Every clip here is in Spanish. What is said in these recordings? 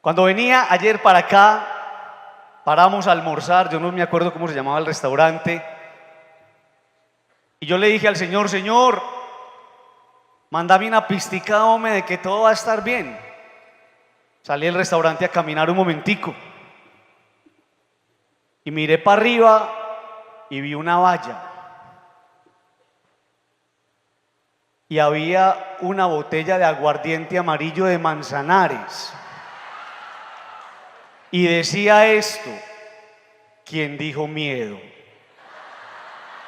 Cuando venía ayer para acá, paramos a almorzar, yo no me acuerdo cómo se llamaba el restaurante, y yo le dije al Señor: Señor, mándame una pistica, hombre, de que todo va a estar bien. Salí del restaurante a caminar un momentico, y miré para arriba y vi una valla, y había una botella de aguardiente amarillo de Manzanares, y decía esto: ¿quién dijo miedo?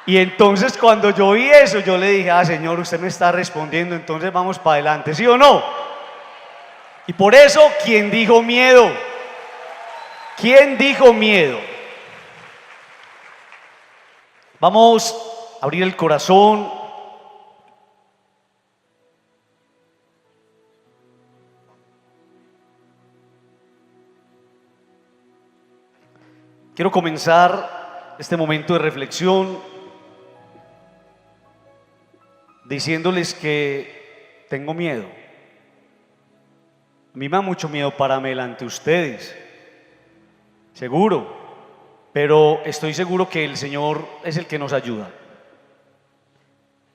Y entonces cuando yo vi eso, yo le dije: ah, Señor, usted me está respondiendo, entonces vamos para adelante, ¿sí o no? Y por eso, ¿quién dijo miedo? ¿Quién dijo miedo? Vamos a abrir el corazón. Quiero comenzar este momento de reflexión diciéndoles que tengo miedo. A mí me da mucho miedo pararme delante de ustedes, seguro, pero estoy seguro que el Señor es el que nos ayuda.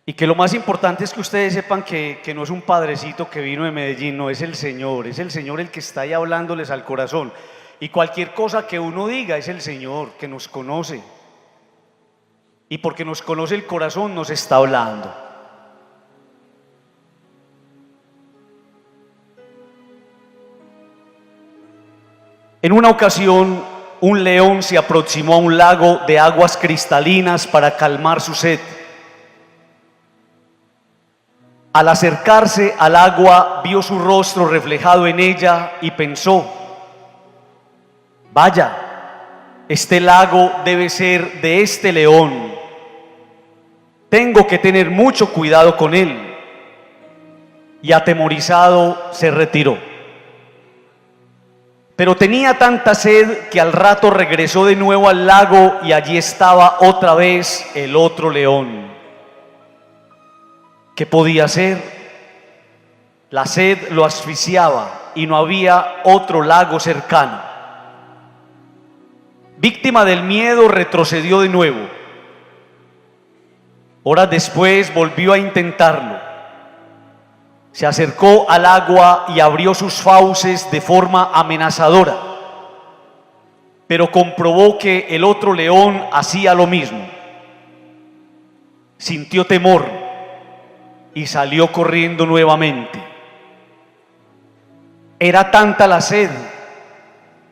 Y que lo más importante es que ustedes sepan que no es un padrecito que vino de Medellín, no, es el Señor el que está ahí hablándoles al corazón. Y cualquier cosa que uno diga, es el Señor que nos conoce. Y porque nos conoce el corazón, nos está hablando. En una ocasión, un león se aproximó a un lago de aguas cristalinas para calmar su sed. Al acercarse al agua, vio su rostro reflejado en ella y pensó: vaya, este lago debe ser de este león. Tengo que tener mucho cuidado con él. Y atemorizado se retiró. Pero tenía tanta sed que al rato regresó de nuevo al lago y allí estaba otra vez el otro león. ¿Qué podía hacer? La sed lo asfixiaba y no había otro lago cercano. Víctima del miedo, retrocedió de nuevo. Horas después volvió a intentarlo. Se acercó al agua y abrió sus fauces de forma amenazadora, pero comprobó que el otro león hacía lo mismo. Sintió temor y salió corriendo nuevamente. Era tanta la sed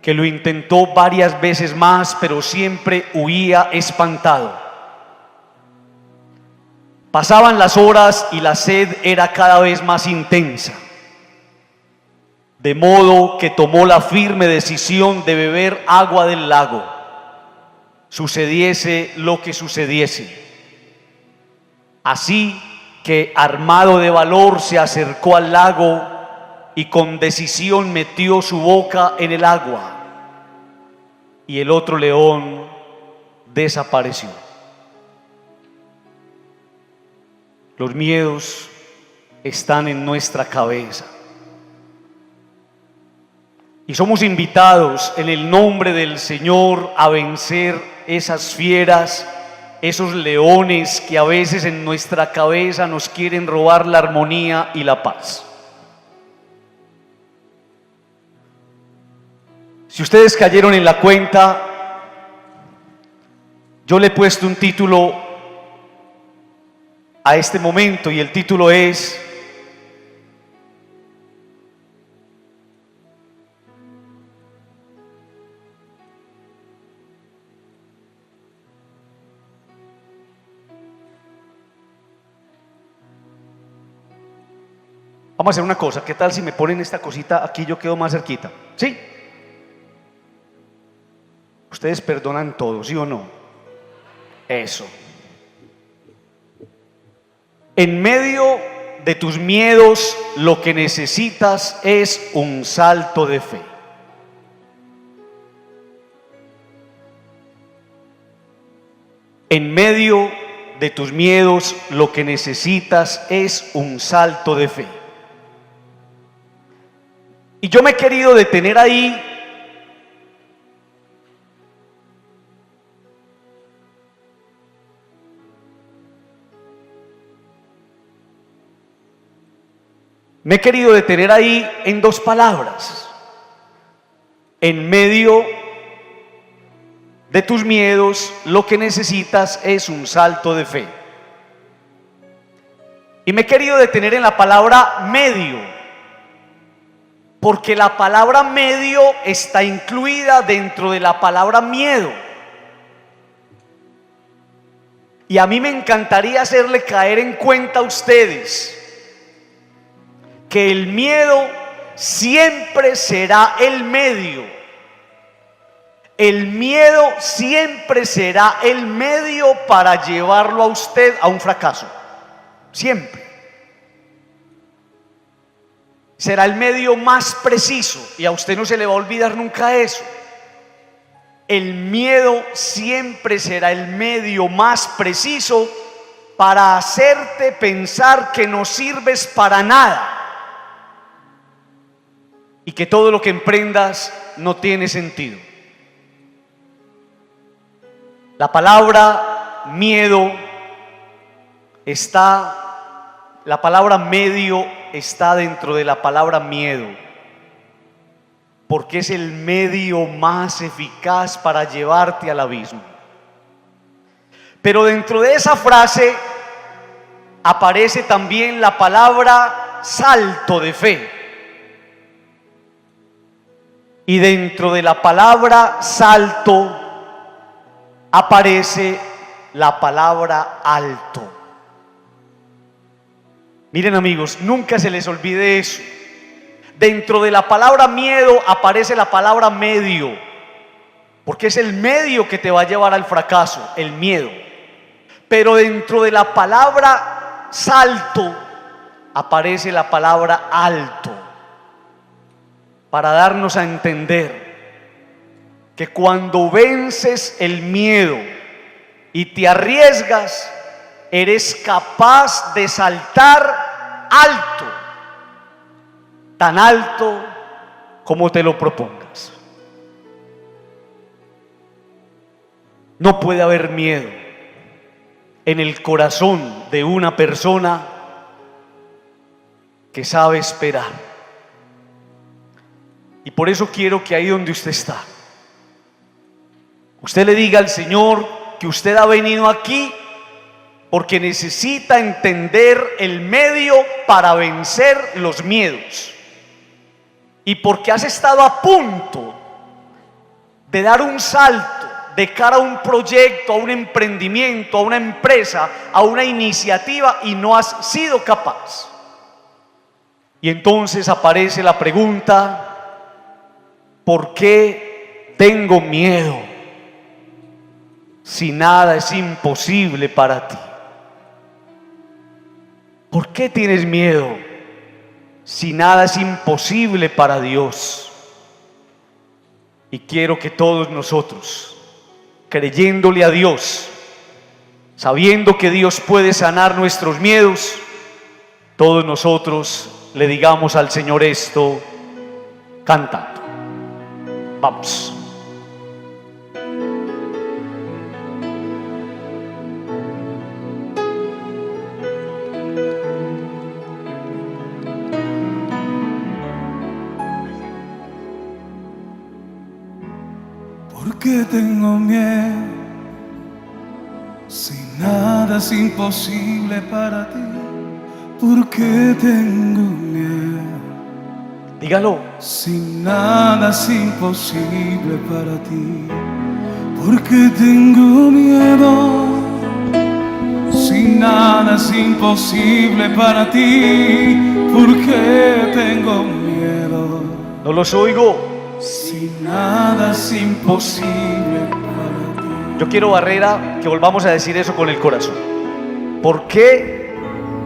que lo intentó varias veces más, pero siempre huía espantado. Pasaban las horas y la sed era cada vez más intensa, de modo que tomó la firme decisión de beber agua del lago, sucediese lo que sucediese. Así que, armado de valor, se acercó al lago y con decisión metió su boca en el agua, y el otro león desapareció. Los miedos están en nuestra cabeza. Y somos invitados en el nombre del Señor a vencer esas fieras, esos leones que a veces en nuestra cabeza nos quieren robar la armonía y la paz. Si ustedes cayeron en la cuenta, yo le he puesto un título a este momento, y el título es: vamos a hacer una cosa, ¿qué tal si me ponen esta cosita aquí? Yo quedo más cerquita, ¿sí? Ustedes perdonan todo, ¿sí o no? Eso. En medio de tus miedos, lo que necesitas es un salto de fe. En medio de tus miedos, lo que necesitas es un salto de fe. Y yo me he querido detener ahí en dos palabras. En medio de tus miedos, lo que necesitas es un salto de fe. Y me he querido detener en la palabra medio, porque la palabra medio está incluida dentro de la palabra miedo. Y a mí me encantaría hacerle caer en cuenta a ustedes que el miedo siempre será el medio. El miedo siempre será el medio para llevarlo a usted a un fracaso. Siempre. Será el medio más preciso y a usted no se le va a olvidar nunca eso. El miedo siempre será el medio más preciso para hacerte pensar que no sirves para nada y que todo lo que emprendas no tiene sentido. La palabra miedo la palabra medio está dentro de la palabra miedo, porque es el medio más eficaz para llevarte al abismo. Pero dentro de esa frase aparece también la palabra salto de fe. Y dentro de la palabra salto aparece la palabra alto. Miren amigos, nunca se les olvide eso. Dentro de la palabra miedo aparece la palabra medio, porque es el medio que te va a llevar al fracaso, el miedo. Pero dentro de la palabra salto aparece la palabra alto, para darnos a entender que cuando vences el miedo y te arriesgas, eres capaz de saltar alto, tan alto como te lo propongas. No puede haber miedo en el corazón de una persona que sabe esperar. Y por eso quiero que ahí donde usted está, usted le diga al Señor que usted ha venido aquí porque necesita entender el medio para vencer los miedos, y porque has estado a punto de dar un salto de cara a un proyecto, a un emprendimiento, a una empresa, a una iniciativa, y no has sido capaz. Y entonces aparece la pregunta: ¿por qué tengo miedo si nada es imposible para ti? ¿Por qué tienes miedo si nada es imposible para Dios? Y quiero que todos nosotros, creyéndole a Dios, sabiendo que Dios puede sanar nuestros miedos, todos nosotros le digamos al Señor esto cantando. Vamos. ¿Por qué tengo miedo si nada es imposible para ti? ¿Por qué tengo miedo? Dígalo. Si nada es imposible para ti, ¿por qué tengo miedo? Si nada es imposible para ti, ¿por qué tengo miedo? No los oigo. Si nada es imposible para ti. Yo quiero, Barrera, que volvamos a decir eso con el corazón. ¿Por qué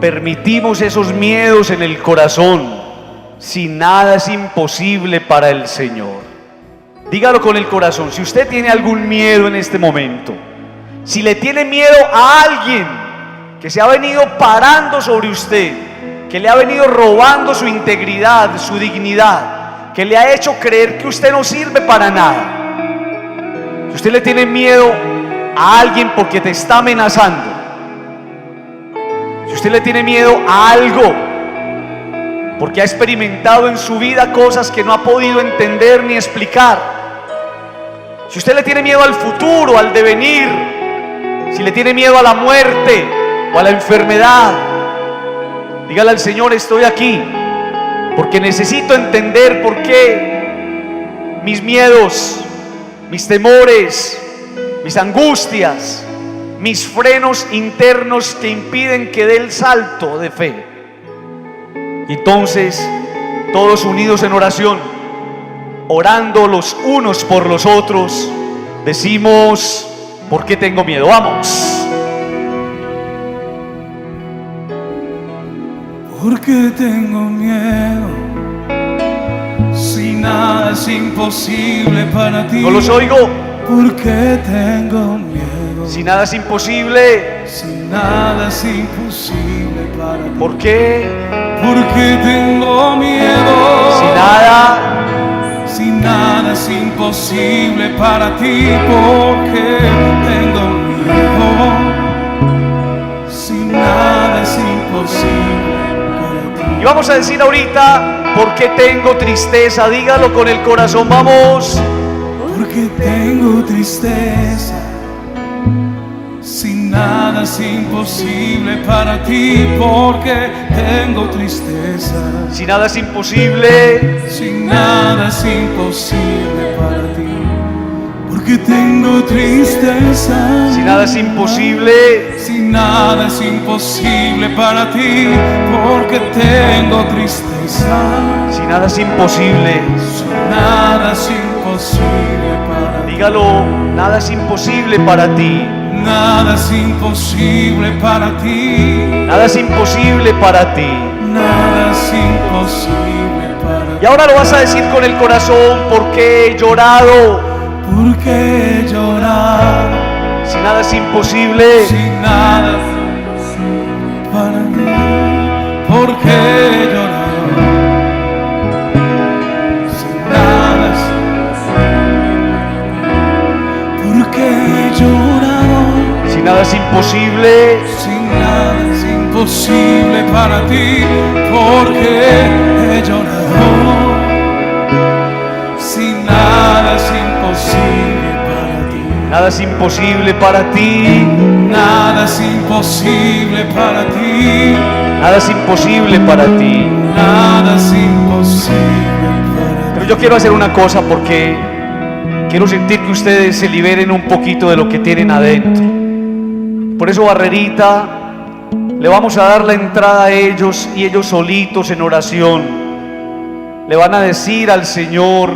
permitimos esos miedos en el corazón si nada es imposible para el Señor? Dígalo con el corazón. Si usted tiene algún miedo en este momento, si le tiene miedo a alguien que se ha venido parando sobre usted, que le ha venido robando su integridad, su dignidad, que le ha hecho creer que usted no sirve para nada, si usted le tiene miedo a alguien porque te está amenazando, si usted le tiene miedo a algo porque ha experimentado en su vida cosas que no ha podido entender ni explicar, si usted le tiene miedo al futuro, al devenir, si le tiene miedo a la muerte o a la enfermedad, dígale al Señor: estoy aquí porque necesito entender por qué mis miedos, mis temores, mis angustias, mis frenos internos que impiden que dé el salto de fe. Y entonces, todos unidos en oración, orando los unos por los otros, decimos: ¿por qué tengo miedo? Vamos. ¿Por qué tengo miedo? Si nada es imposible para ti. No los oigo. ¿Por qué tengo miedo? Si nada es imposible. Si nada es imposible para ti. ¿Por qué? ¿Por qué tengo miedo? Si nada es imposible para ti. ¿Por qué tengo miedo? Si nada es imposible para ti. Y vamos a decir ahorita: ¿por qué tengo tristeza? Dígalo con el corazón, vamos. Porque tengo tristeza. Si nada es imposible para ti, porque tengo tristeza. Si nada es imposible. Si nada es imposible para ti, porque tengo tristeza. Si nada es imposible. Si nada es imposible para ti, porque tengo tristeza. Si nada es imposible. Si nada es imposible para ti. Dígalo: nada es imposible para ti. Nada es imposible para ti. Nada es imposible para ti. Nada es imposible para ti. Y ahora lo vas a decir con el corazón: ¿por qué he llorado? ¿Por qué llorar? Si nada es imposible. Si nada es imposible para ti. ¿Por qué llorar? Si nada es imposible. ¿Por qué llorar? Si nada es imposible. Si nada es imposible para ti, porque he llorado. Si nada es imposible para ti. Nada es imposible para ti. Nada es imposible para ti. Nada es imposible para ti. Nada es imposible para ti. Pero yo quiero hacer una cosa, porque quiero sentir que ustedes se liberen un poquito de lo que tienen adentro. Por eso, Barrerita, le vamos a dar la entrada a ellos, y ellos solitos en oración le van a decir al Señor: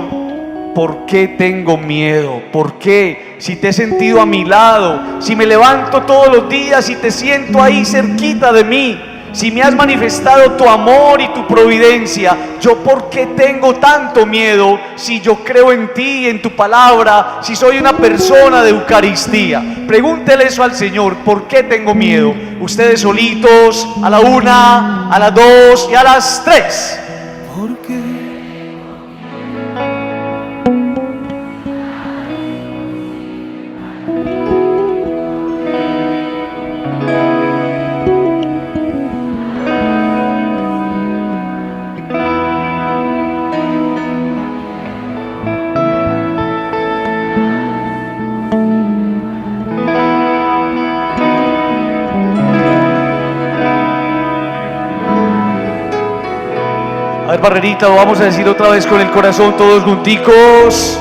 ¿por qué tengo miedo? ¿Por qué? Si te he sentido a mi lado, si me levanto todos los días y te siento ahí cerquita de mí, si me has manifestado tu amor y tu providencia, ¿yo por qué tengo tanto miedo si yo creo en ti y en tu palabra, si soy una persona de Eucaristía? Pregúntele eso al Señor: ¿por qué tengo miedo? Ustedes solitos, a la 1, a las 2 y a las 3. ¿Por qué? A ver, Barrerita, lo vamos a decir otra vez con el corazón, todos junticos.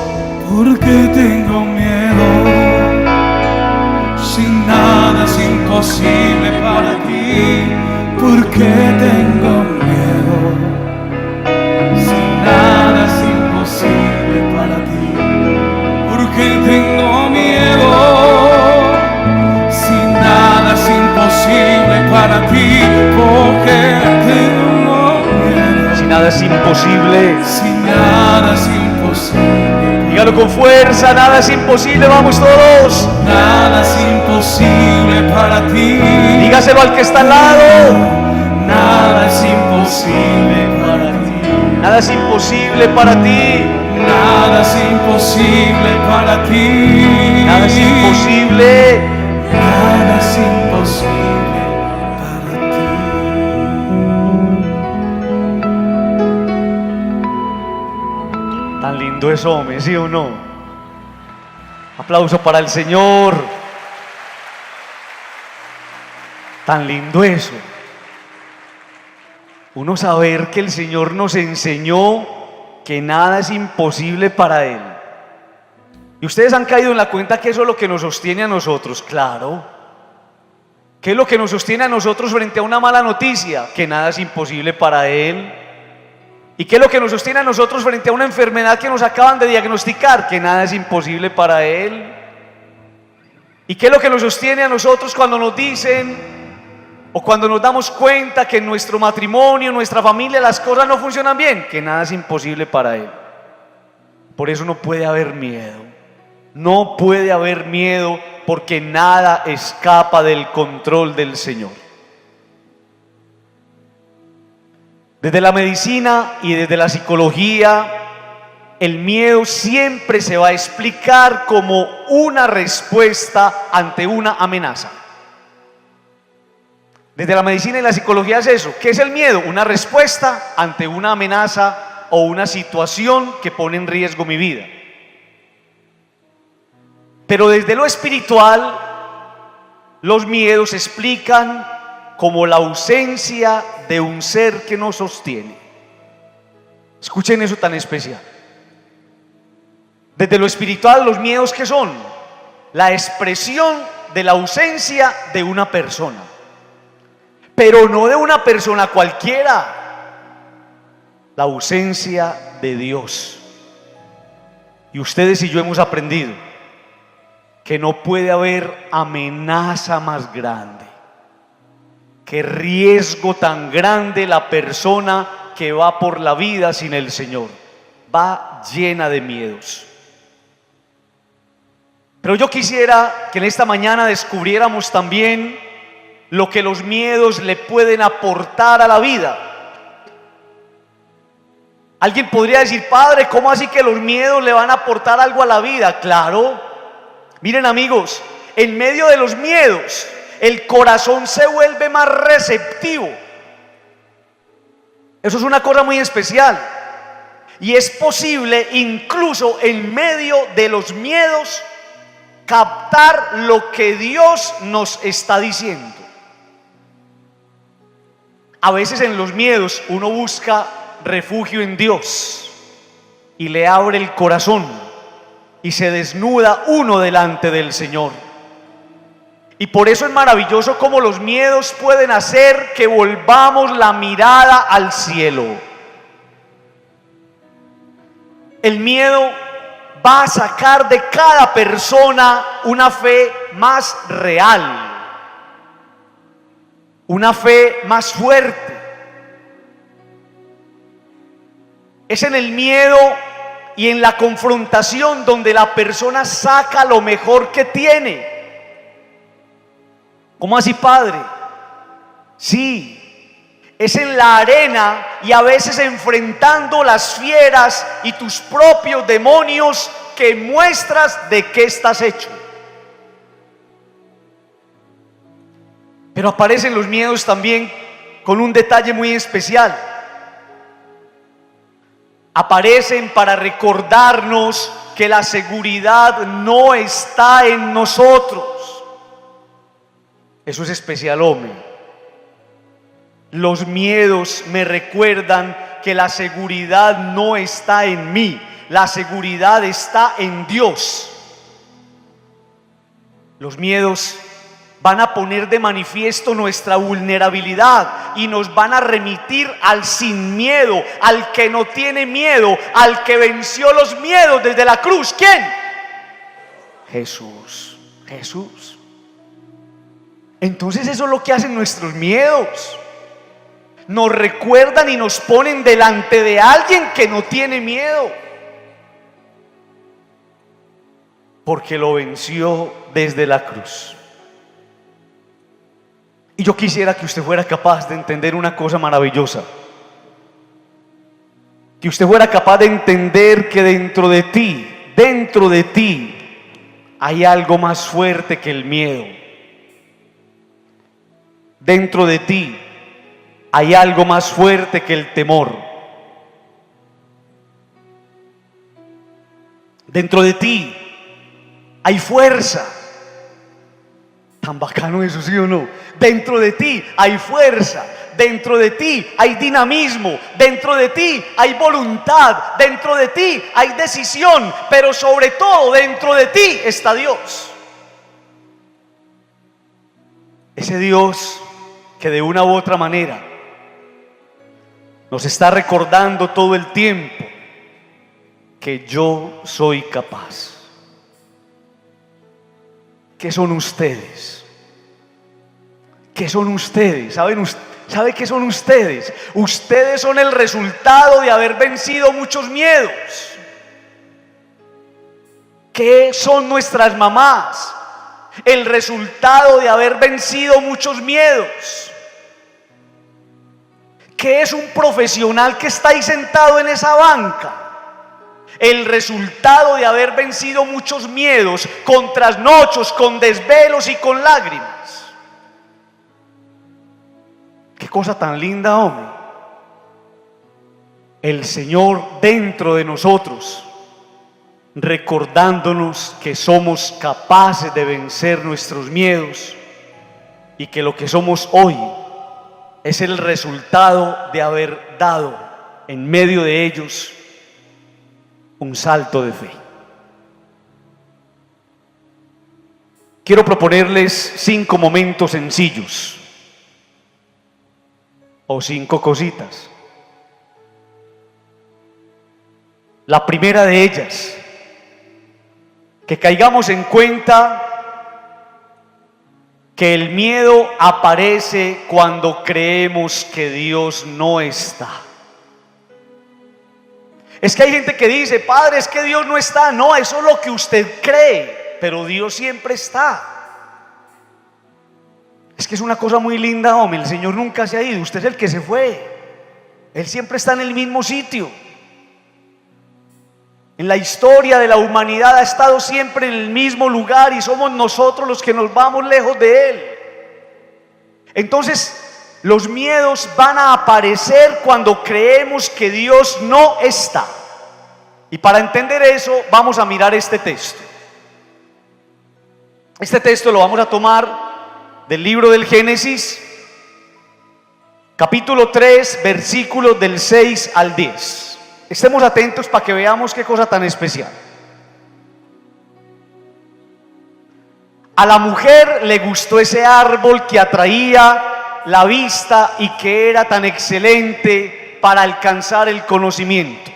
¿Por qué tengo miedo? Si nada es imposible para ti. ¿Por qué tengo miedo? Si nada es imposible para ti. ¿Por qué tengo miedo? Si nada es imposible para ti. ¿Por qué tengo miedo? Si nada es imposible. Si nada es imposible. Dígalo con fuerza: nada es imposible. Vamos todos. Nada es imposible para ti. Dígaselo al que está al lado. Nada es imposible para ti. Nada es imposible para ti. Nada es imposible para ti. Nada es imposible. Nada es imposible para ti. Tan lindo es, hombre, ¿sí o no? Aplauso para el Señor. Tan lindo eso. Uno saber que el Señor nos enseñó que nada es imposible para Él. Y ustedes han caído en la cuenta que eso es lo que nos sostiene a nosotros, claro. ¿Qué es lo que nos sostiene a nosotros frente a una mala noticia? Que nada es imposible para Él. ¿Y qué es lo que nos sostiene a nosotros frente a una enfermedad que nos acaban de diagnosticar? Que nada es imposible para Él. ¿Y qué es lo que nos sostiene a nosotros cuando nos dicen o cuando nos damos cuenta que en nuestro matrimonio, en nuestra familia, las cosas no funcionan bien? Que nada es imposible para Él. Por eso no puede haber miedo. No puede haber miedo, porque nada escapa del control del Señor. Desde la medicina y desde la psicología, el miedo siempre se va a explicar como una respuesta ante una amenaza. Desde la medicina y la psicología es eso. ¿Qué es el miedo? Una respuesta ante una amenaza o una situación que pone en riesgo mi vida. Pero desde lo espiritual, los miedos se explican como la ausencia de un ser que nos sostiene. Escuchen eso tan especial. Desde lo espiritual, los miedos, ¿qué son? La expresión de la ausencia de una persona. Pero no de una persona cualquiera. La ausencia de Dios. Y ustedes y yo hemos aprendido que no puede haber amenaza más grande, qué riesgo tan grande la persona que va por la vida sin el Señor. Va llena de miedos. Pero yo quisiera que en esta mañana descubriéramos también lo que los miedos le pueden aportar a la vida. Alguien podría decir: padre, ¿cómo así que los miedos le van a aportar algo a la vida? Claro. Miren, amigos, en medio de los miedos, el corazón se vuelve más receptivo. Eso es una cosa muy especial. Y es posible, incluso en medio de los miedos, captar lo que Dios nos está diciendo. A veces en los miedos uno busca refugio en Dios y le abre el corazón y se desnuda uno delante del Señor. Y por eso es maravilloso cómo los miedos pueden hacer que volvamos la mirada al cielo. El miedo va a sacar de cada persona una fe más real, una fe más fuerte. Es en el miedo y en la confrontación donde la persona saca lo mejor que tiene. ¿Cómo así, padre? Sí, es en la arena y a veces enfrentando las fieras y tus propios demonios que muestras de qué estás hecho. Pero aparecen los miedos también con un detalle muy especial. Aparecen para recordarnos que la seguridad no está en nosotros. Eso es especial, hombre. Los miedos me recuerdan que la seguridad no está en mí. La seguridad está en Dios. Los miedos van a poner de manifiesto nuestra vulnerabilidad y nos van a remitir al sin miedo, al que no tiene miedo, al que venció los miedos desde la cruz. ¿Quién? Jesús. Jesús. Entonces eso es lo que hacen nuestros miedos. Nos recuerdan y nos ponen delante de alguien que no tiene miedo, porque lo venció desde la cruz. Y yo quisiera que usted fuera capaz de entender una cosa maravillosa. que usted fuera capaz de entender que dentro de ti, hay algo más fuerte que el miedo. Dentro de ti hay algo más fuerte que el temor. Dentro de ti hay fuerza. Tan bacano eso, ¿sí o no? Dentro de ti hay fuerza. Dentro de ti hay dinamismo, dentro de ti hay voluntad, dentro de ti hay decisión, pero sobre todo dentro de ti está Dios. Ese Dios que de una u otra manera nos está recordando todo el tiempo que yo soy capaz. ¿Qué son ustedes? ¿Qué son ustedes? ¿Sabe qué son ustedes? Ustedes son el resultado de haber vencido muchos miedos. ¿Qué son nuestras mamás? El resultado de haber vencido muchos miedos. ¿Qué es un profesional que está ahí sentado en esa banca? El resultado de haber vencido muchos miedos, con trasnochos, con desvelos y con lágrimas. Qué cosa tan linda, hombre. El Señor dentro de nosotros, recordándonos que somos capaces de vencer nuestros miedos y que lo que somos hoy es el resultado de haber dado en medio de ellos un salto de fe. Quiero proponerles 5 momentos sencillos o 5 cositas. La primera de ellas, que caigamos en cuenta que el miedo aparece cuando creemos que Dios no está. Es que hay gente que dice: padre, es que Dios no está. No, eso es lo que usted cree, pero Dios siempre está. Es que es una cosa muy linda, hombre. El Señor nunca se ha ido, usted es el que se fue. Él siempre está en el mismo sitio. En la historia de la humanidad ha estado siempre en el mismo lugar y somos nosotros los que nos vamos lejos de Él. Entonces, los miedos van a aparecer cuando creemos que Dios no está. Y para entender eso, vamos a mirar este texto. Este texto lo vamos a tomar del libro del Génesis, capítulo 3, versículos del 6 al 10. Estemos atentos para que veamos qué cosa tan especial. A la mujer le gustó ese árbol que atraía la vista y que era tan excelente para alcanzar el conocimiento.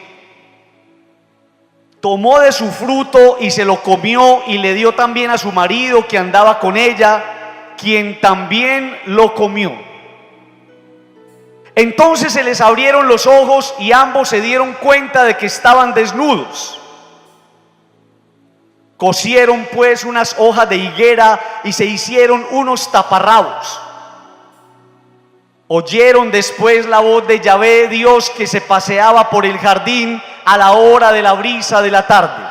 Tomó de su fruto y se lo comió y le dio también a su marido que andaba con ella, quien también lo comió. Entonces se les abrieron los ojos y ambos se dieron cuenta de que estaban desnudos. Cosieron pues unas hojas de higuera y se hicieron unos taparrabos. Oyeron después la voz de Yahvé Dios que se paseaba por el jardín a la hora de la brisa de la tarde.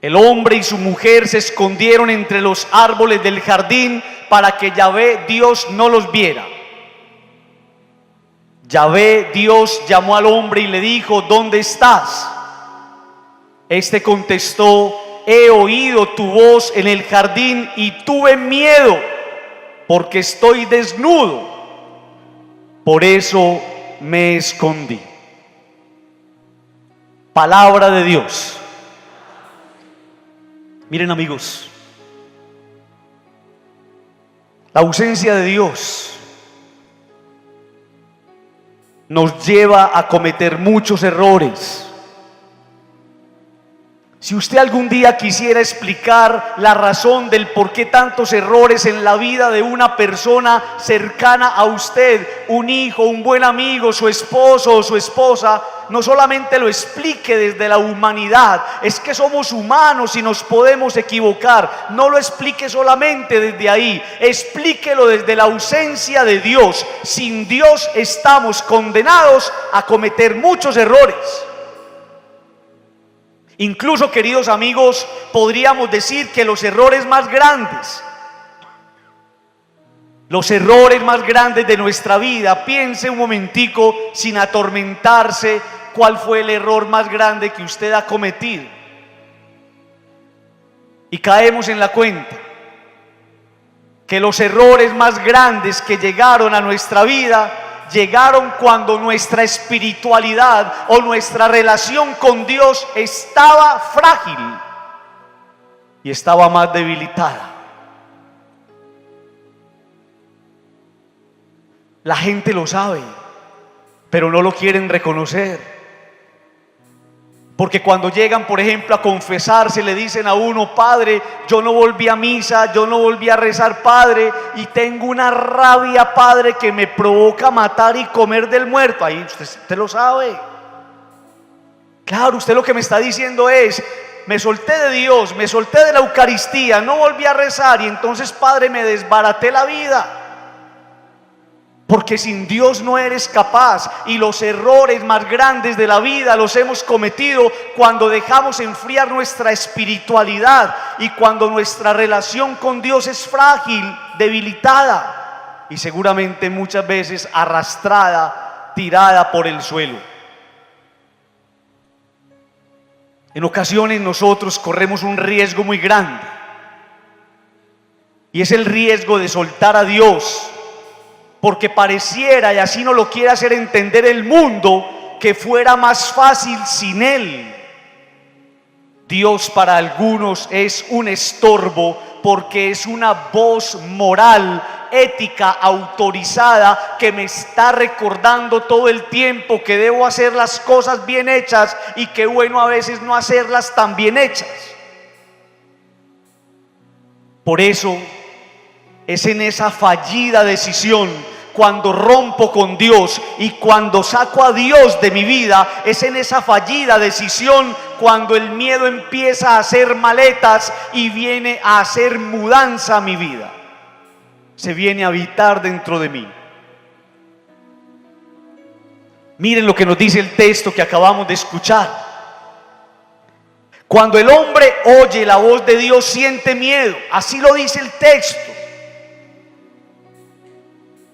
El hombre y su mujer se escondieron entre los árboles del jardín para que Yahvé Dios no los viera. Yahvé Dios llamó al hombre y le dijo: ¿dónde estás? Este contestó: he oído tu voz en el jardín y tuve miedo porque estoy desnudo, por eso me escondí. Palabra de Dios. Miren, amigos, la ausencia de Dios nos lleva a cometer muchos errores. Si usted algún día quisiera explicar la razón del por qué tantos errores en la vida de una persona cercana a usted, un hijo, un buen amigo, su esposo o su esposa, no solamente lo explique desde la humanidad, es que somos humanos y nos podemos equivocar. No lo explique solamente desde ahí, explíquelo desde la ausencia de Dios. Sin Dios estamos condenados a cometer muchos errores. Incluso, queridos amigos, podríamos decir que los errores más grandes de nuestra vida, piense un momentico sin atormentarse, ¿cuál fue el error más grande que usted ha cometido? Y caemos en la cuenta que los errores más grandes que llegaron a nuestra vida llegaron cuando nuestra espiritualidad o nuestra relación con Dios estaba frágil y estaba más debilitada. La gente lo sabe, pero no lo quieren reconocer. Porque cuando llegan, por ejemplo, a confesarse, le dicen a uno: Padre, yo no volví a misa, yo no volví a rezar, Padre, y tengo una rabia, Padre, que me provoca matar y comer del muerto. Ahí usted lo sabe. Claro, usted lo que me está diciendo es: me solté de Dios, me solté de la Eucaristía, no volví a rezar, y entonces, Padre, me desbaraté la vida. Porque sin Dios no eres capaz, y los errores más grandes de la vida los hemos cometido cuando dejamos enfriar nuestra espiritualidad y cuando nuestra relación con Dios es frágil, debilitada y seguramente muchas veces arrastrada, tirada por el suelo. En ocasiones nosotros corremos un riesgo muy grande, y es el riesgo de soltar a Dios, porque pareciera, y así nos lo quiere hacer entender el mundo, que fuera más fácil sin Él. Dios para algunos es un estorbo, porque es una voz moral, ética, autorizada, que me está recordando todo el tiempo que debo hacer las cosas bien hechas, y que bueno a veces no hacerlas tan bien hechas. Por eso es en esa fallida decisión, cuando rompo con Dios y cuando saco a Dios de mi vida, es en esa fallida decisión cuando el miedo empieza a hacer maletas y viene a hacer mudanza a mi vida. Se viene a habitar dentro de mí. Miren lo que nos dice el texto que acabamos de escuchar. Cuando el hombre oye la voz de Dios, siente miedo. Así lo dice el texto.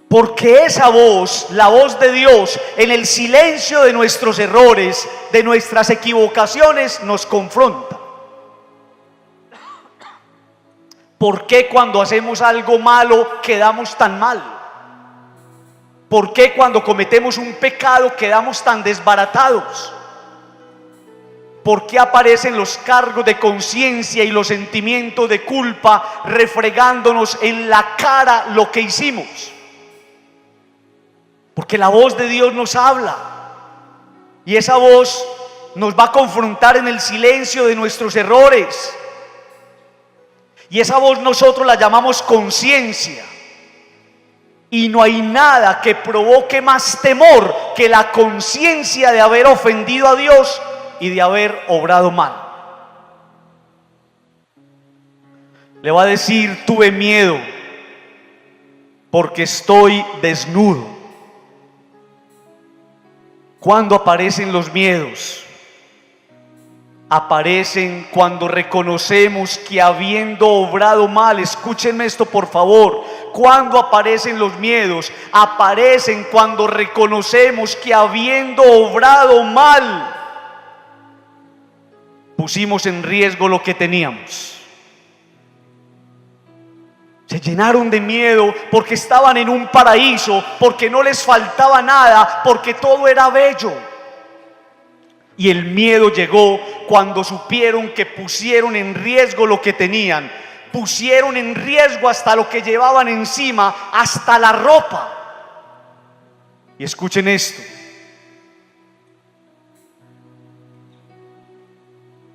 Porque esa voz, la voz de Dios, en el silencio de nuestros errores, de nuestras equivocaciones, nos confronta. ¿Por qué cuando hacemos algo malo quedamos tan mal? ¿Por qué cuando cometemos un pecado quedamos tan desbaratados? ¿Por qué aparecen los cargos de conciencia y los sentimientos de culpa refregándonos en la cara lo que hicimos? Porque la voz de Dios nos habla, y esa voz nos va a confrontar en el silencio de nuestros errores, y esa voz nosotros la llamamos conciencia. Y no hay nada que provoque más temor que la conciencia de haber ofendido a Dios y de haber obrado mal. Le va a decir: tuve miedo porque estoy desnudo. ¿Cuándo aparecen los miedos? Aparecen cuando reconocemos que habiendo obrado mal, escúchenme esto por favor, ¿cuándo aparecen los miedos? Aparecen cuando reconocemos que habiendo obrado mal, pusimos en riesgo lo que teníamos. Se llenaron de miedo porque estaban en un paraíso, porque no les faltaba nada, porque todo era bello. Y el miedo llegó cuando supieron que pusieron en riesgo lo que tenían. Pusieron en riesgo hasta lo que llevaban encima, hasta la ropa. Y escuchen esto: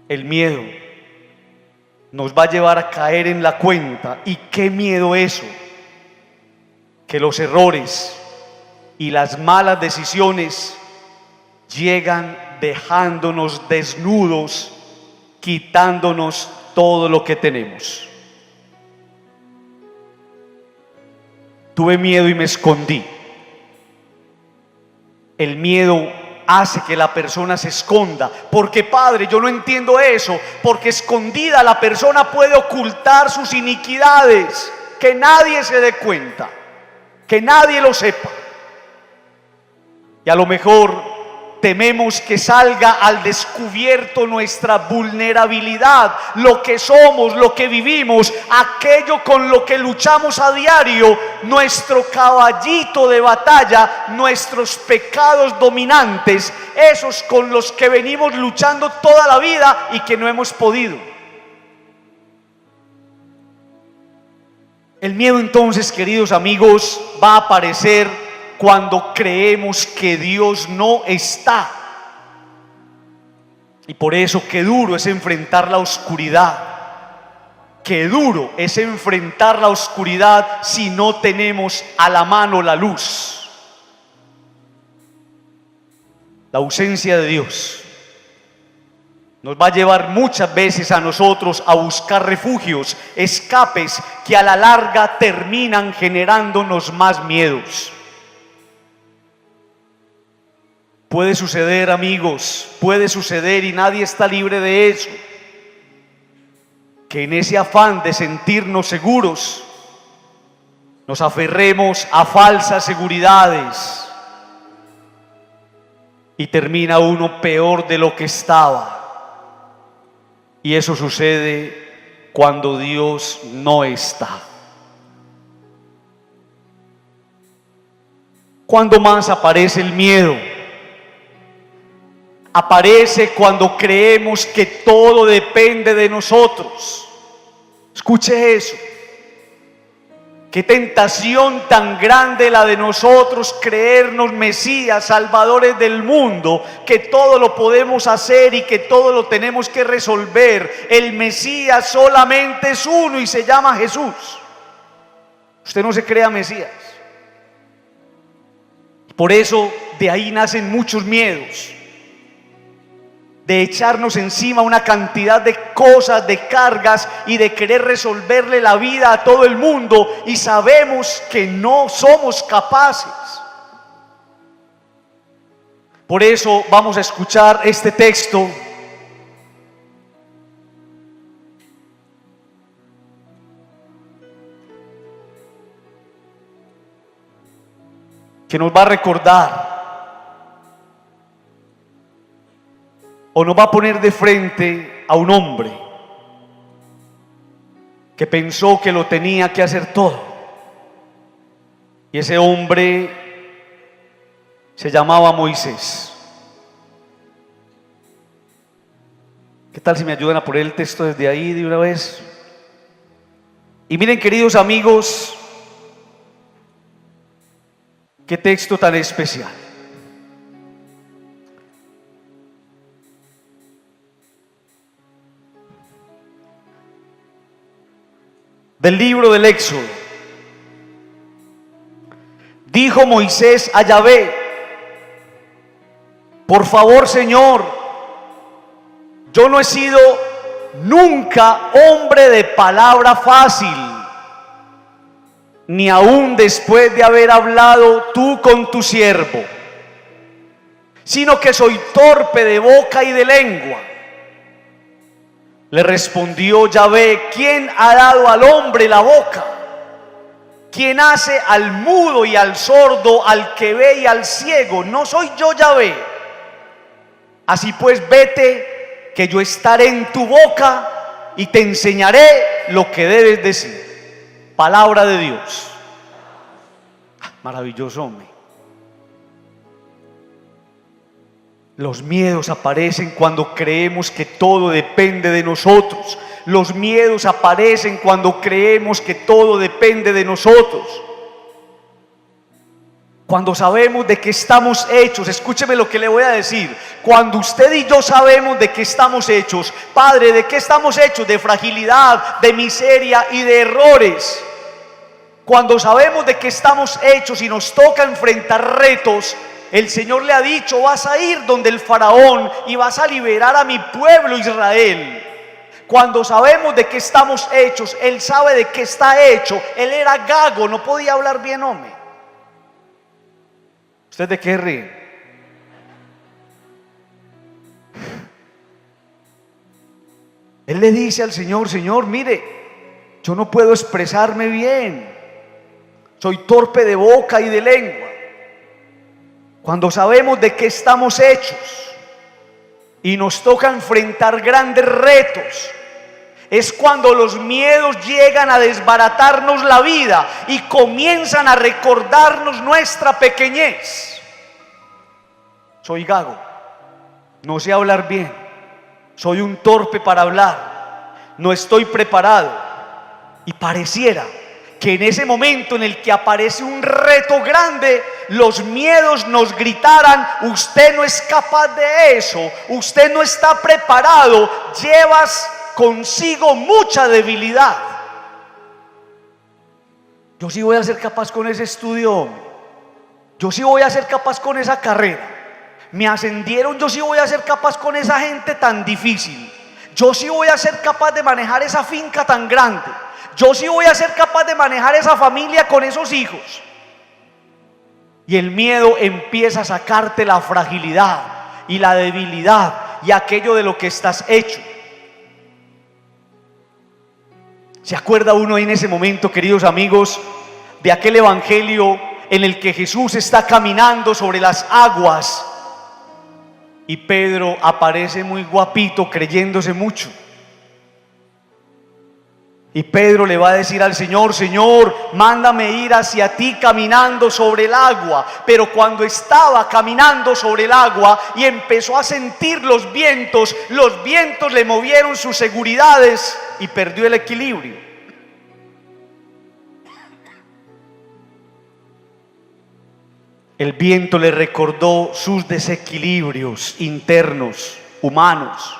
el miedo nos va a llevar a caer en la cuenta. ¿Y qué miedo eso? Que los errores y las malas decisiones llegan dejándonos desnudos, quitándonos todo lo que tenemos. Tuve miedo y me escondí. El miedo hace que la persona se esconda. Porque, Padre, yo no entiendo eso. Porque escondida la persona puede ocultar sus iniquidades, que nadie se dé cuenta, que nadie lo sepa. Y a lo mejor tememos que salga al descubierto nuestra vulnerabilidad, lo que somos, lo que vivimos, aquello con lo que luchamos a diario, nuestro caballito de batalla, nuestros pecados dominantes, esos con los que venimos luchando toda la vida y que no hemos podido. El miedo entonces, queridos amigos, va a aparecer cuando creemos que Dios no está. Y por eso qué duro es enfrentar la oscuridad. Qué duro es enfrentar la oscuridad si no tenemos a la mano la luz. La ausencia de Dios nos va a llevar muchas veces a nosotros a buscar refugios, escapes que a la larga terminan generándonos más miedos. Puede suceder, amigos, puede suceder, y nadie está libre de eso, que en ese afán de sentirnos seguros nos aferremos a falsas seguridades y termina uno peor de lo que estaba. Y eso sucede cuando Dios no está. ¿Cuándo más aparece el miedo? Aparece cuando creemos que todo depende de nosotros. Escuche eso. Qué tentación tan grande la de nosotros creernos Mesías, salvadores del mundo, que todo lo podemos hacer y que todo lo tenemos que resolver. El Mesías solamente es uno y se llama Jesús. Usted no se crea Mesías. Por eso de ahí nacen muchos miedos, de echarnos encima una cantidad de cosas, de cargas, y de querer resolverle la vida a todo el mundo, y sabemos que no somos capaces. Por eso vamos a escuchar este texto que nos va a recordar o nos va a poner de frente a un hombre que pensó que lo tenía que hacer todo. Y ese hombre se llamaba Moisés. ¿Qué tal si me ayudan a poner el texto desde ahí de una vez? Y miren, queridos amigos, qué texto tan especial. Del libro del Éxodo. Dijo Moisés a Yahvé: por favor, Señor, yo no he sido nunca hombre de palabra fácil, ni aún después de haber hablado tú con tu siervo, sino que soy torpe de boca y de lengua. Le respondió Yahvé: ¿quién ha dado al hombre la boca? ¿Quién hace al mudo y al sordo, al que ve y al ciego? ¿No soy yo Yahvé? Así pues, vete, que yo estaré en tu boca y te enseñaré lo que debes decir. Palabra de Dios. Maravilloso, hombre. Los miedos aparecen cuando creemos que todo depende de nosotros. Los miedos aparecen cuando creemos que todo depende de nosotros. Cuando sabemos de qué estamos hechos, escúcheme lo que le voy a decir. Cuando usted y yo sabemos de qué estamos hechos, Padre, ¿de qué estamos hechos? De fragilidad, de miseria y de errores. Cuando sabemos de qué estamos hechos y nos toca enfrentar retos, el Señor le ha dicho: vas a ir donde el faraón y vas a liberar a mi pueblo Israel. Cuando sabemos de qué estamos hechos, Él sabe de qué está hecho. Él era gago, no podía hablar bien, hombre. ¿Usted de qué ríe? Él le dice al Señor: Señor, mire, yo no puedo expresarme bien, soy torpe de boca y de lengua. Cuando sabemos de qué estamos hechos y nos toca enfrentar grandes retos, es cuando los miedos llegan a desbaratarnos la vida y comienzan a recordarnos nuestra pequeñez. Soy gago, no sé hablar bien, soy un torpe para hablar, no estoy preparado. Y pareciera que en ese momento en el que aparece un reto grande, los miedos nos gritaran: usted no es capaz de eso, usted no está preparado, llevas consigo mucha debilidad. Yo sí voy a ser capaz con ese estudio, yo sí voy a ser capaz con esa carrera. Me ascendieron, yo sí voy a ser capaz con esa gente tan difícil. Yo sí voy a ser capaz de manejar esa finca tan grande. Yo sí voy a ser capaz de manejar esa familia con esos hijos. Y el miedo empieza a sacarte la fragilidad y la debilidad y aquello de lo que estás hecho. ¿Se acuerda uno en ese momento, queridos amigos, de aquel evangelio en el que Jesús está caminando sobre las aguas y Pedro aparece muy guapito, creyéndose mucho? Y Pedro le va a decir al Señor: Señor, mándame ir hacia ti caminando sobre el agua. Pero cuando estaba caminando sobre el agua y empezó a sentir los vientos le movieron sus seguridades y perdió el equilibrio. El viento le recordó sus desequilibrios internos, humanos.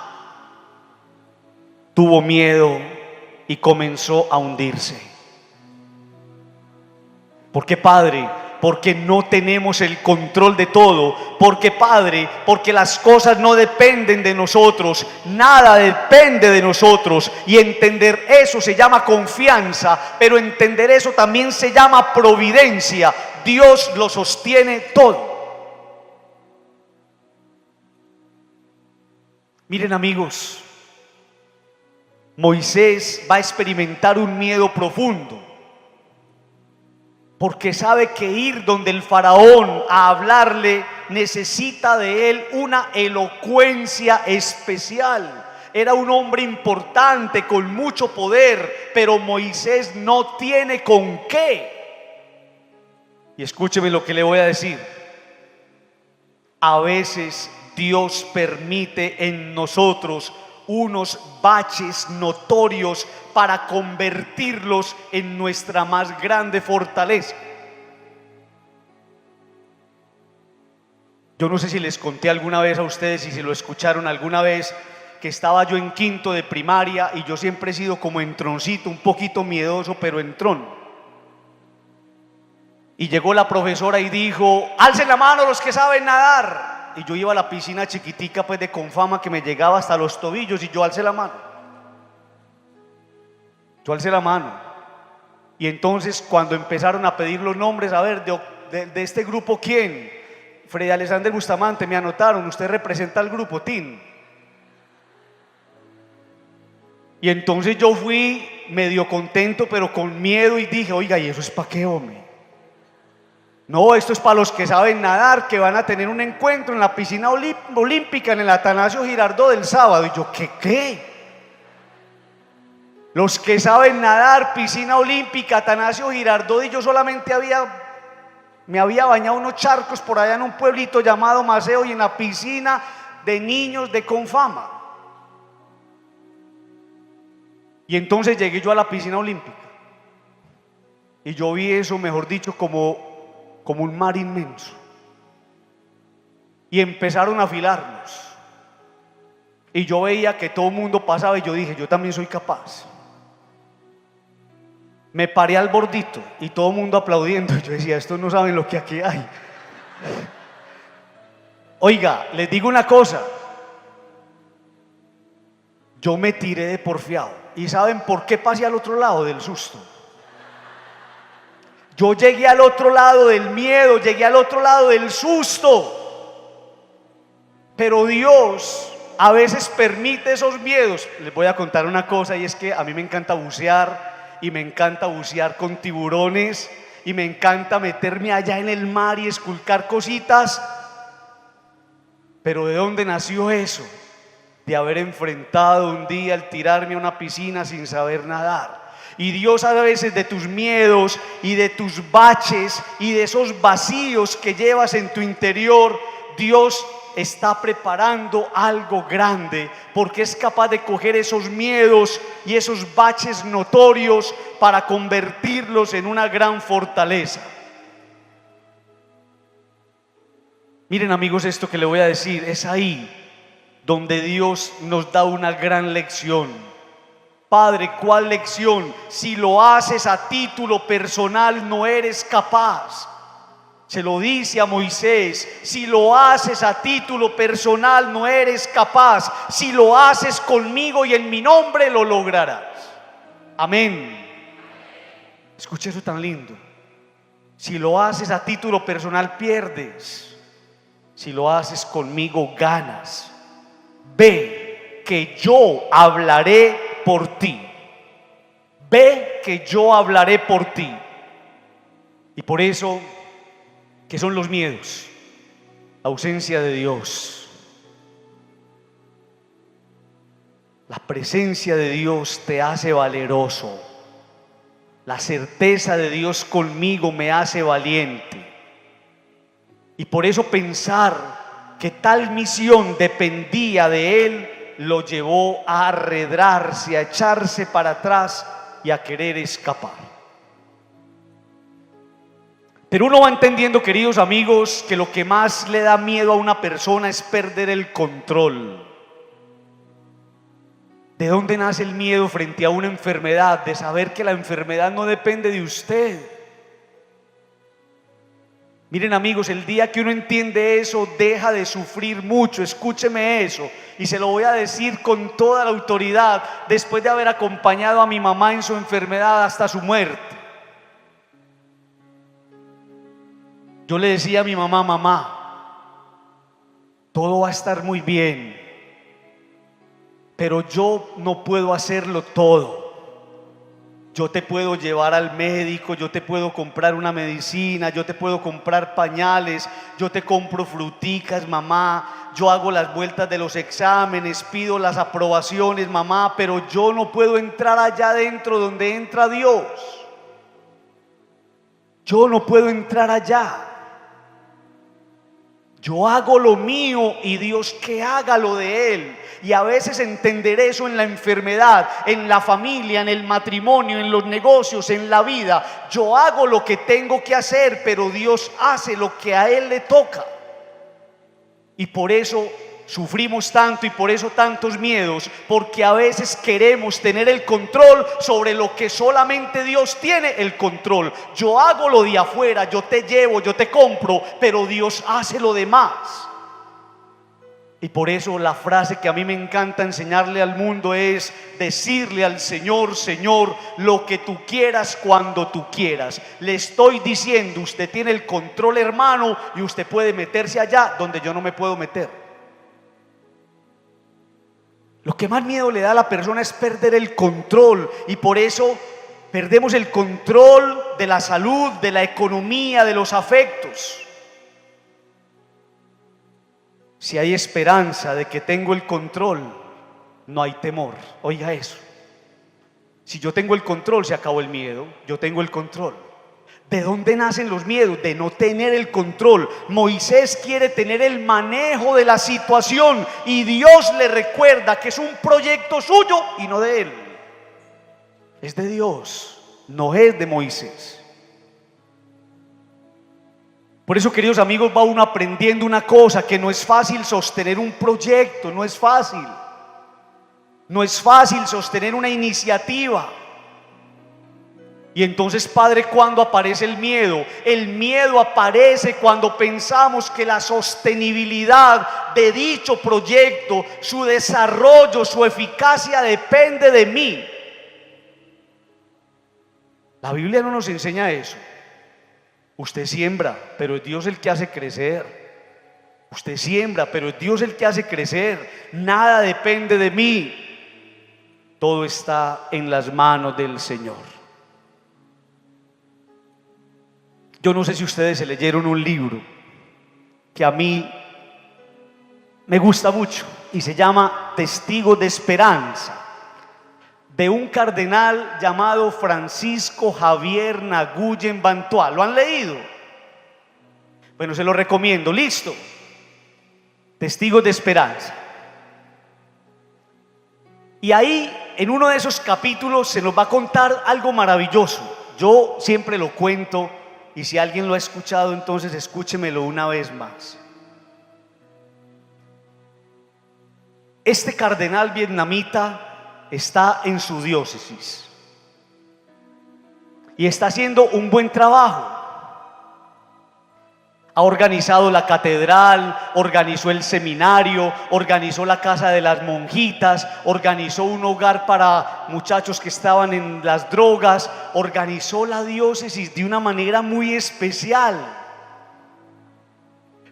Tuvo miedo y comenzó a hundirse. ¿Por qué, Padre? Porque no tenemos el control de todo. Porque, Padre, porque las cosas no dependen de nosotros, nada depende de nosotros. Y entender eso se llama confianza, pero entender eso también se llama providencia. Dios lo sostiene todo. Miren, amigos, Moisés va a experimentar un miedo profundo, porque sabe que ir donde el faraón a hablarle necesita de él una elocuencia especial. Era un hombre importante con mucho poder, pero Moisés no tiene con qué. Y escúcheme lo que le voy a decir. A veces Dios permite en nosotros unos baches notorios para convertirlos en nuestra más grande fortaleza. Yo no sé si les conté alguna vez a ustedes, y si lo escucharon alguna vez, que estaba yo en quinto de primaria y yo siempre he sido como entroncito, un poquito miedoso, pero entrón. Y llegó la profesora y dijo: alcen la mano los que saben nadar. Y yo iba a la piscina chiquitica, pues de Confama, que me llegaba hasta los tobillos, y yo alcé la mano. Y entonces, cuando empezaron a pedir los nombres, a ver, de este grupo, ¿quién? Freddy Alexander Bustamante, me anotaron, usted representa al grupo TIN. Y entonces yo fui medio contento, pero con miedo, y dije: oiga, ¿y eso es para qué, hombre? No, esto es para los que saben nadar, que van a tener un encuentro en la piscina olímpica en el Atanasio Girardot del sábado. Y yo: ¿qué? Los que saben nadar, piscina olímpica, Atanasio Girardot. Y yo solamente me había bañado unos charcos por allá en un pueblito llamado Maceo, y en la piscina de niños de Confama. Y entonces llegué yo a la piscina olímpica y yo vi eso, mejor dicho, como como un mar inmenso. Y empezaron a afilarnos. Y yo veía que todo el mundo pasaba y yo dije, yo también soy capaz. Me paré al bordito y todo el mundo aplaudiendo. Y yo decía, estos no saben lo que aquí hay. Oiga, les digo una cosa. Yo me tiré de porfiado. ¿Y saben por qué pasé al otro lado? Del susto. Yo llegué al otro lado del miedo, llegué al otro lado del susto. Pero Dios a veces permite esos miedos. Les voy a contar una cosa, y es que a mí me encanta bucear, y me encanta bucear con tiburones, y me encanta meterme allá en el mar y esculcar cositas. Pero ¿de dónde nació eso? De haber enfrentado un día el tirarme a una piscina sin saber nadar. Y Dios a veces de tus miedos y de tus baches y de esos vacíos que llevas en tu interior, Dios está preparando algo grande, porque es capaz de coger esos miedos y esos baches notorios para convertirlos en una gran fortaleza. Miren, amigos, esto que le voy a decir es ahí donde Dios nos da una gran lección. Padre, ¿cuál lección? Si lo haces a título personal no eres capaz. Se lo dice a Moisés, si lo haces a título personal no eres capaz. Si lo haces conmigo y en mi nombre lo lograrás. Amén. Escuche eso tan lindo. Si lo haces a título personal pierdes. Si lo haces conmigo ganas. Ve que yo hablaré por ti. Ve que yo hablaré por ti. Y por eso, ¿qué son los miedos? La ausencia de Dios. La presencia de Dios te hace valeroso. La certeza de Dios conmigo me hace valiente. Y por eso pensar que tal misión dependía de Él lo llevó a arredrarse, a echarse para atrás y a querer escapar. Pero uno va entendiendo, queridos amigos, que lo que más le da miedo a una persona es perder el control. ¿De dónde nace el miedo frente a una enfermedad? De saber que la enfermedad no depende de usted. Miren, amigos, el día que uno entiende eso, deja de sufrir mucho. Escúcheme eso, y se lo voy a decir con toda la autoridad, después de haber acompañado a mi mamá en su enfermedad hasta su muerte. Yo le decía a mi mamá, mamá, todo va a estar muy bien, pero yo no puedo hacerlo todo. Yo te puedo llevar al médico, yo te puedo comprar una medicina, yo te puedo comprar pañales, yo te compro fruticas, mamá, yo hago las vueltas de los exámenes, pido las aprobaciones, mamá, pero yo no puedo entrar allá adentro donde entra Dios. Yo no puedo entrar allá. Yo hago lo mío y Dios que haga lo de Él. Y a veces entender eso en la enfermedad, en la familia, en el matrimonio, en los negocios, en la vida. Yo hago lo que tengo que hacer, pero Dios hace lo que a Él le toca. Y por eso sufrimos tanto y por eso tantos miedos, porque a veces queremos tener el control sobre lo que solamente Dios tiene el control. Yo hago lo de afuera, yo te llevo, yo te compro, pero Dios hace lo demás. Y por eso la frase que a mí me encanta enseñarle al mundo es decirle al Señor, Señor, lo que tú quieras cuando tú quieras. Le estoy diciendo, usted tiene el control, hermano, y usted puede meterse allá donde yo no me puedo meter. Lo que más miedo le da a la persona es perder el control, y por eso perdemos el control de la salud, de la economía, de los afectos. Si hay esperanza de que tengo el control, no hay temor. Oiga eso. Si yo tengo el control, se acabó el miedo. Yo tengo el control. ¿De dónde nacen los miedos? De no tener el control. Moisés quiere tener el manejo de la situación y Dios le recuerda que es un proyecto suyo y no de él. Es de Dios, no es de Moisés. Por eso, queridos amigos, va uno aprendiendo una cosa, que no es fácil sostener un proyecto, no es fácil. No es fácil sostener una iniciativa. Y entonces, Padre, ¿cuándo aparece el miedo? El miedo aparece cuando pensamos que la sostenibilidad de dicho proyecto, su desarrollo, su eficacia depende de mí. La Biblia no nos enseña eso. Usted siembra, pero es Dios el que hace crecer. Usted siembra, pero es Dios el que hace crecer. Nada depende de mí. Todo está en las manos del Señor. Yo no sé si ustedes se leyeron un libro que a mí me gusta mucho y se llama Testigos de Esperanza, de un cardenal llamado Francisco Javier Naguyen Bantua. ¿Lo han leído? Bueno, se lo recomiendo. Listo. Testigos de Esperanza. Y ahí, en uno de esos capítulos, se nos va a contar algo maravilloso. Yo siempre lo cuento, y si alguien lo ha escuchado, entonces escúchemelo una vez más. Este cardenal vietnamita está en su diócesis y está haciendo un buen trabajo. Ha organizado la catedral, organizó el seminario, organizó la casa de las monjitas, organizó un hogar para muchachos que estaban en las drogas, organizó la diócesis de una manera muy especial.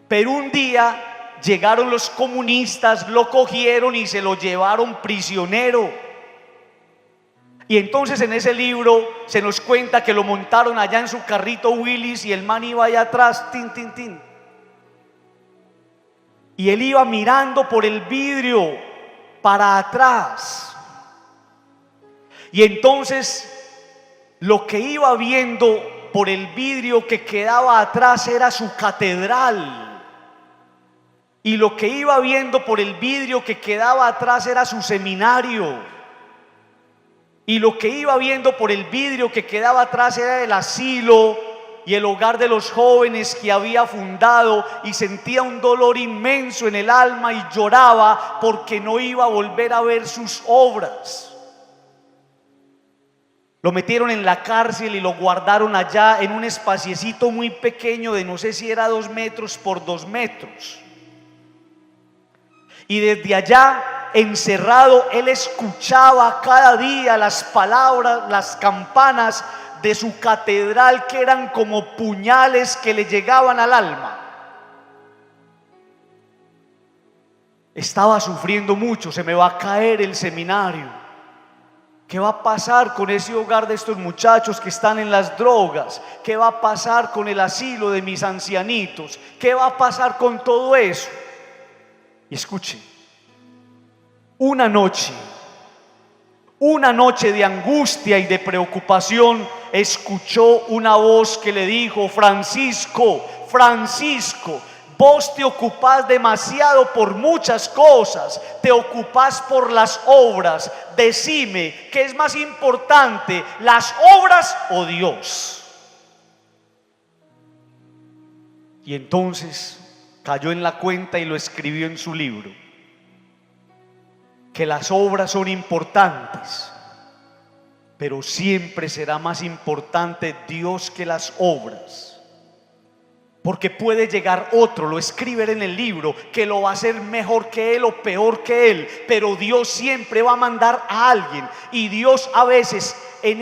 Pero un día llegaron los comunistas, lo cogieron y se lo llevaron prisionero. Y entonces en ese libro se nos cuenta que lo montaron allá en su carrito Willys y el man iba allá atrás, tin, tin, tin. Y él iba mirando por el vidrio para atrás. Y entonces lo que iba viendo por el vidrio que quedaba atrás era su catedral. Y lo que iba viendo por el vidrio que quedaba atrás era su seminario. Y lo que iba viendo por el vidrio que quedaba atrás era el asilo y el hogar de los jóvenes que había fundado, y sentía un dolor inmenso en el alma y lloraba porque no iba a volver a ver sus obras. Lo metieron en la cárcel y lo guardaron allá en un espaciecito muy pequeño de no sé si era 2 metros por 2 metros. Y desde allá, encerrado, él escuchaba cada día las palabras, las campanas de su catedral, que eran como puñales que le llegaban al alma. Estaba sufriendo mucho. Se me va a caer el seminario. ¿Qué va a pasar con ese hogar de estos muchachos que están en las drogas? ¿Qué va a pasar con el asilo de mis ancianitos? ¿Qué va a pasar con todo eso? Y escuche, una noche de angustia y de preocupación, escuchó una voz que le dijo: Francisco, Francisco, vos te ocupás demasiado por muchas cosas, te ocupás por las obras. Decime, ¿qué es más importante, las obras o Dios? Y entonces cayó en la cuenta y lo escribió en su libro, que las obras son importantes, pero siempre será más importante Dios que las obras. Porque puede llegar otro, lo escribe en el libro, que lo va a hacer mejor que él o peor que él, pero Dios siempre va a mandar a alguien. Y Dios a veces en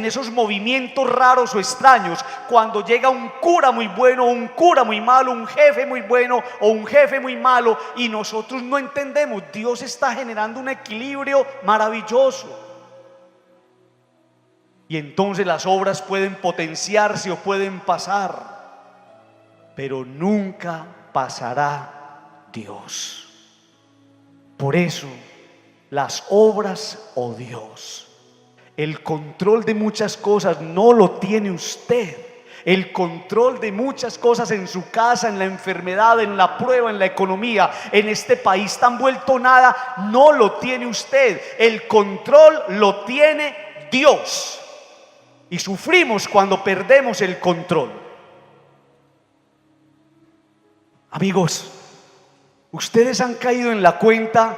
esos movimientos raros o extraños, cuando llega un cura muy bueno o un cura muy malo, un jefe muy bueno o un jefe muy malo, y nosotros no entendemos, Dios está generando un equilibrio maravilloso. Y entonces las obras pueden potenciarse o pueden pasar, pero nunca pasará Dios. Por eso, las obras o Dios, el control de muchas cosas no lo tiene usted. El control de muchas cosas en su casa, en la enfermedad, en la prueba, en la economía, en este país tan vuelto nada, no lo tiene usted. El control lo tiene Dios. Y sufrimos cuando perdemos el control. Amigos, ustedes han caído en la cuenta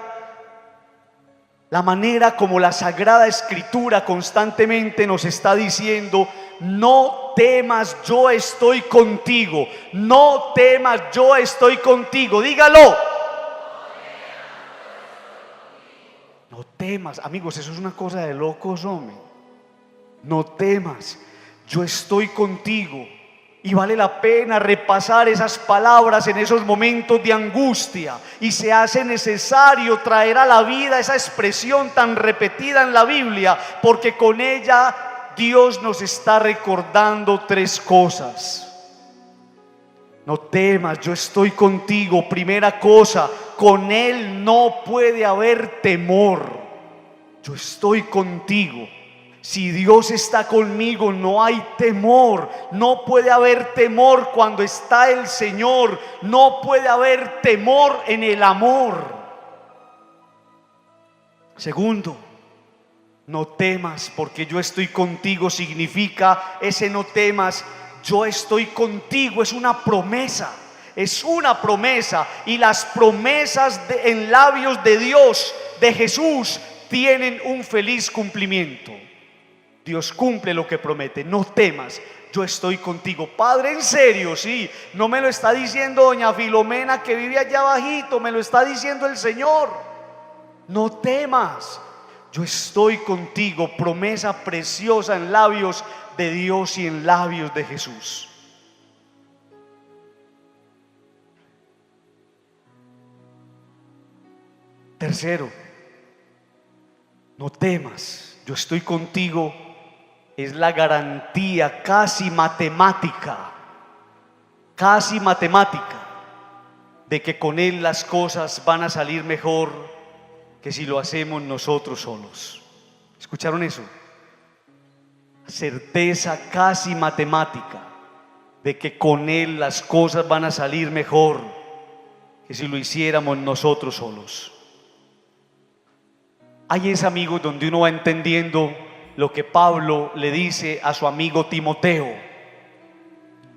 la manera como la Sagrada Escritura constantemente nos está diciendo: no temas, yo estoy contigo. No temas, yo estoy contigo. Dígalo. No temas, amigos, eso es una cosa de locos, hombre. No temas, yo estoy contigo. Y vale la pena repasar esas palabras en esos momentos de angustia, y se hace necesario traer a la vida esa expresión tan repetida en la Biblia, porque con ella Dios nos está recordando tres cosas. No temas, yo estoy contigo. Primera cosa, con Él no puede haber temor. Yo estoy contigo. Si Dios está conmigo, no hay temor. No puede haber temor cuando está el Señor. No puede haber temor en el amor. Segundo, no temas porque yo estoy contigo. Significa, ese no temas, yo estoy contigo, es una promesa. Es una promesa, y las promesas en labios de Dios, de Jesús, tienen un feliz cumplimiento. Dios cumple lo que promete. No temas, yo estoy contigo. Padre, en serio, sí, no me lo está diciendo doña Filomena que vive allá abajito, me lo está diciendo el Señor. No temas, yo estoy contigo. Promesa preciosa en labios de Dios y en labios de Jesús. Tercero, no temas, yo estoy contigo. Es la garantía casi matemática de que con Él las cosas van a salir mejor que si lo hacemos nosotros solos. ¿Escucharon eso? Certeza casi matemática de que con Él las cosas van a salir mejor que si lo hiciéramos nosotros solos. Ahí es, amigos, donde uno va entendiendo lo que Pablo le dice a su amigo Timoteo.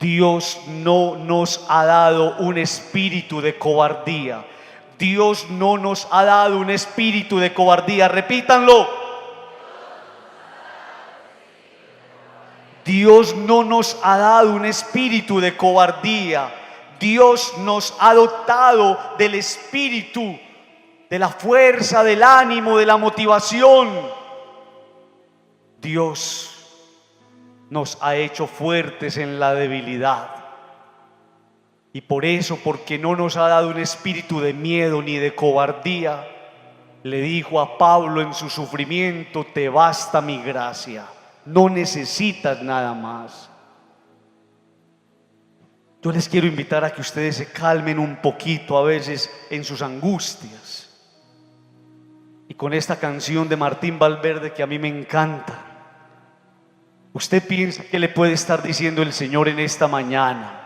Dios no nos ha dado un espíritu de cobardía. Dios no nos ha dado un espíritu de cobardía. Repítanlo. Dios no nos ha dado un espíritu de cobardía. Dios nos ha dotado del espíritu, de la fuerza, del ánimo, de la motivación. Dios nos ha hecho fuertes en la debilidad. Y por eso, porque no nos ha dado un espíritu de miedo ni de cobardía, le dijo a Pablo en su sufrimiento: te basta mi gracia, no necesitas nada más. Yo les quiero invitar a que ustedes se calmen un poquito a veces en sus angustias. Y con esta canción de Martín Valverde, que a mí me encanta, usted piensa que le puede estar diciendo el Señor en esta mañana.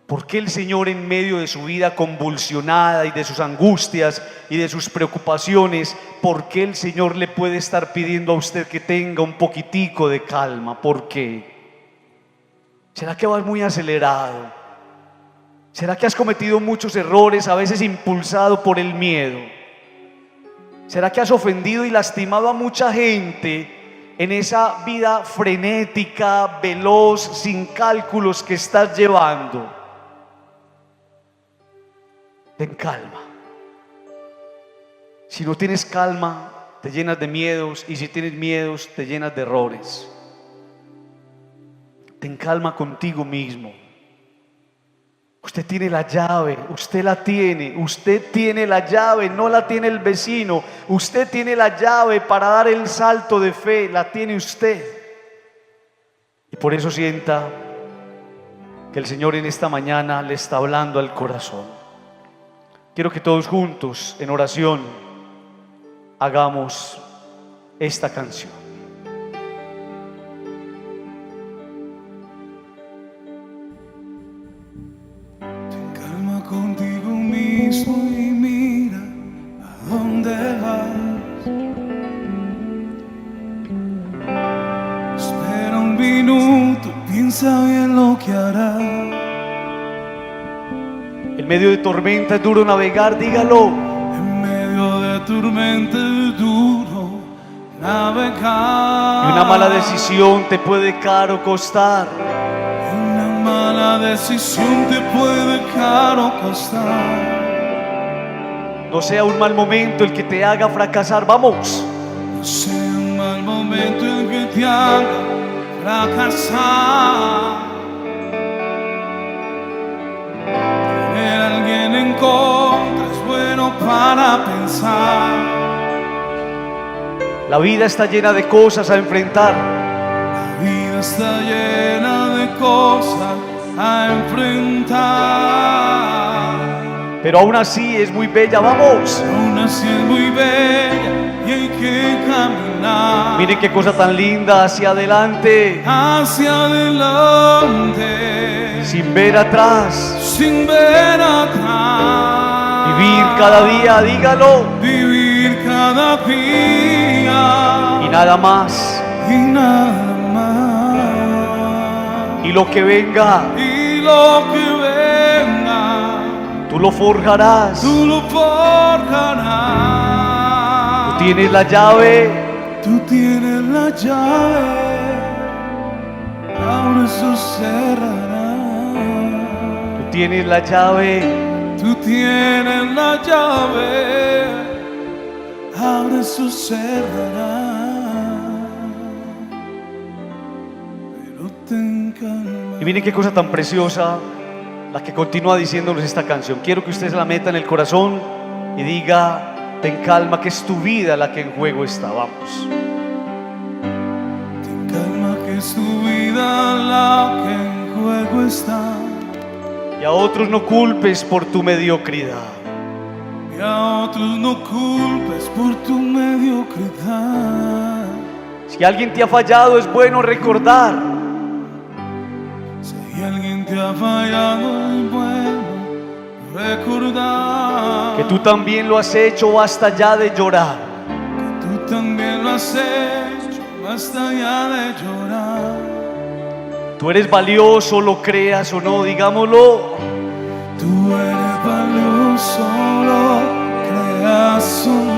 ¿Por qué el Señor, en medio de su vida convulsionada y de sus angustias y de sus preocupaciones, por qué el Señor le puede estar pidiendo a usted que tenga un poquitico de calma? ¿Por qué? ¿Será que vas muy acelerado? ¿Será que has cometido muchos errores, a veces impulsado por el miedo? ¿Será que has ofendido y lastimado a mucha gente en esa vida frenética, veloz, sin cálculos que estás llevando? Ten calma. Si no tienes calma, te llenas de miedos, y si tienes miedos, te llenas de errores. Ten calma contigo mismo. Usted tiene la llave, usted la tiene, usted tiene la llave, no la tiene el vecino. Usted tiene la llave para dar el salto de fe, la tiene usted. Y por eso sienta que el Señor en esta mañana le está hablando al corazón. Quiero que todos juntos en oración hagamos esta canción. Contigo mismo y mira a dónde vas. Espera un minuto, piensa bien lo que harás. En medio de tormenta es duro navegar, dígalo. En medio de tormenta es duro navegar. Y una mala decisión te puede caro costar. Una mala decisión te puede caro costar. No sea un mal momento el que te haga fracasar, vamos. No sea un mal momento el que te haga fracasar. Tener a alguien en contra es bueno para pensar. La vida está llena de cosas a enfrentar. La vida está llena de cosas a enfrentar. Pero aún así es muy bella, vamos. Aún así es muy bella y hay que caminar. Miren qué cosa tan linda, hacia adelante, hacia adelante, sin ver atrás. sin ver atrás. Vivir cada día, dígalo. Vivir cada día. Y nada más. Y nada más. Y lo que venga, Y lo que venga, tú lo forjarás. tú lo forjarás. Tú tienes la llave. Tú tienes la llave. Ahora eso cerrará. Tú tienes la llave. Tú tienes la llave. Ahora eso cerrará. Pero ten calma. Y miren qué cosa tan preciosa la que continúa diciéndonos esta canción. Quiero que usted se la meta en el corazón y diga: ten calma, que es tu vida la que en juego está. Vamos. Ten calma, que es tu vida la que en juego está. Y a otros no culpes por tu mediocridad. Y a otros no culpes por tu mediocridad. Si alguien te ha fallado, es bueno recordar Si alguien te ha fallado, es bueno recordar que tú también lo has hecho, basta ya de llorar. que tú también lo has hecho, basta ya de llorar. Tú eres valioso, lo creas o no, digámoslo. Tú eres valioso, lo creas o no.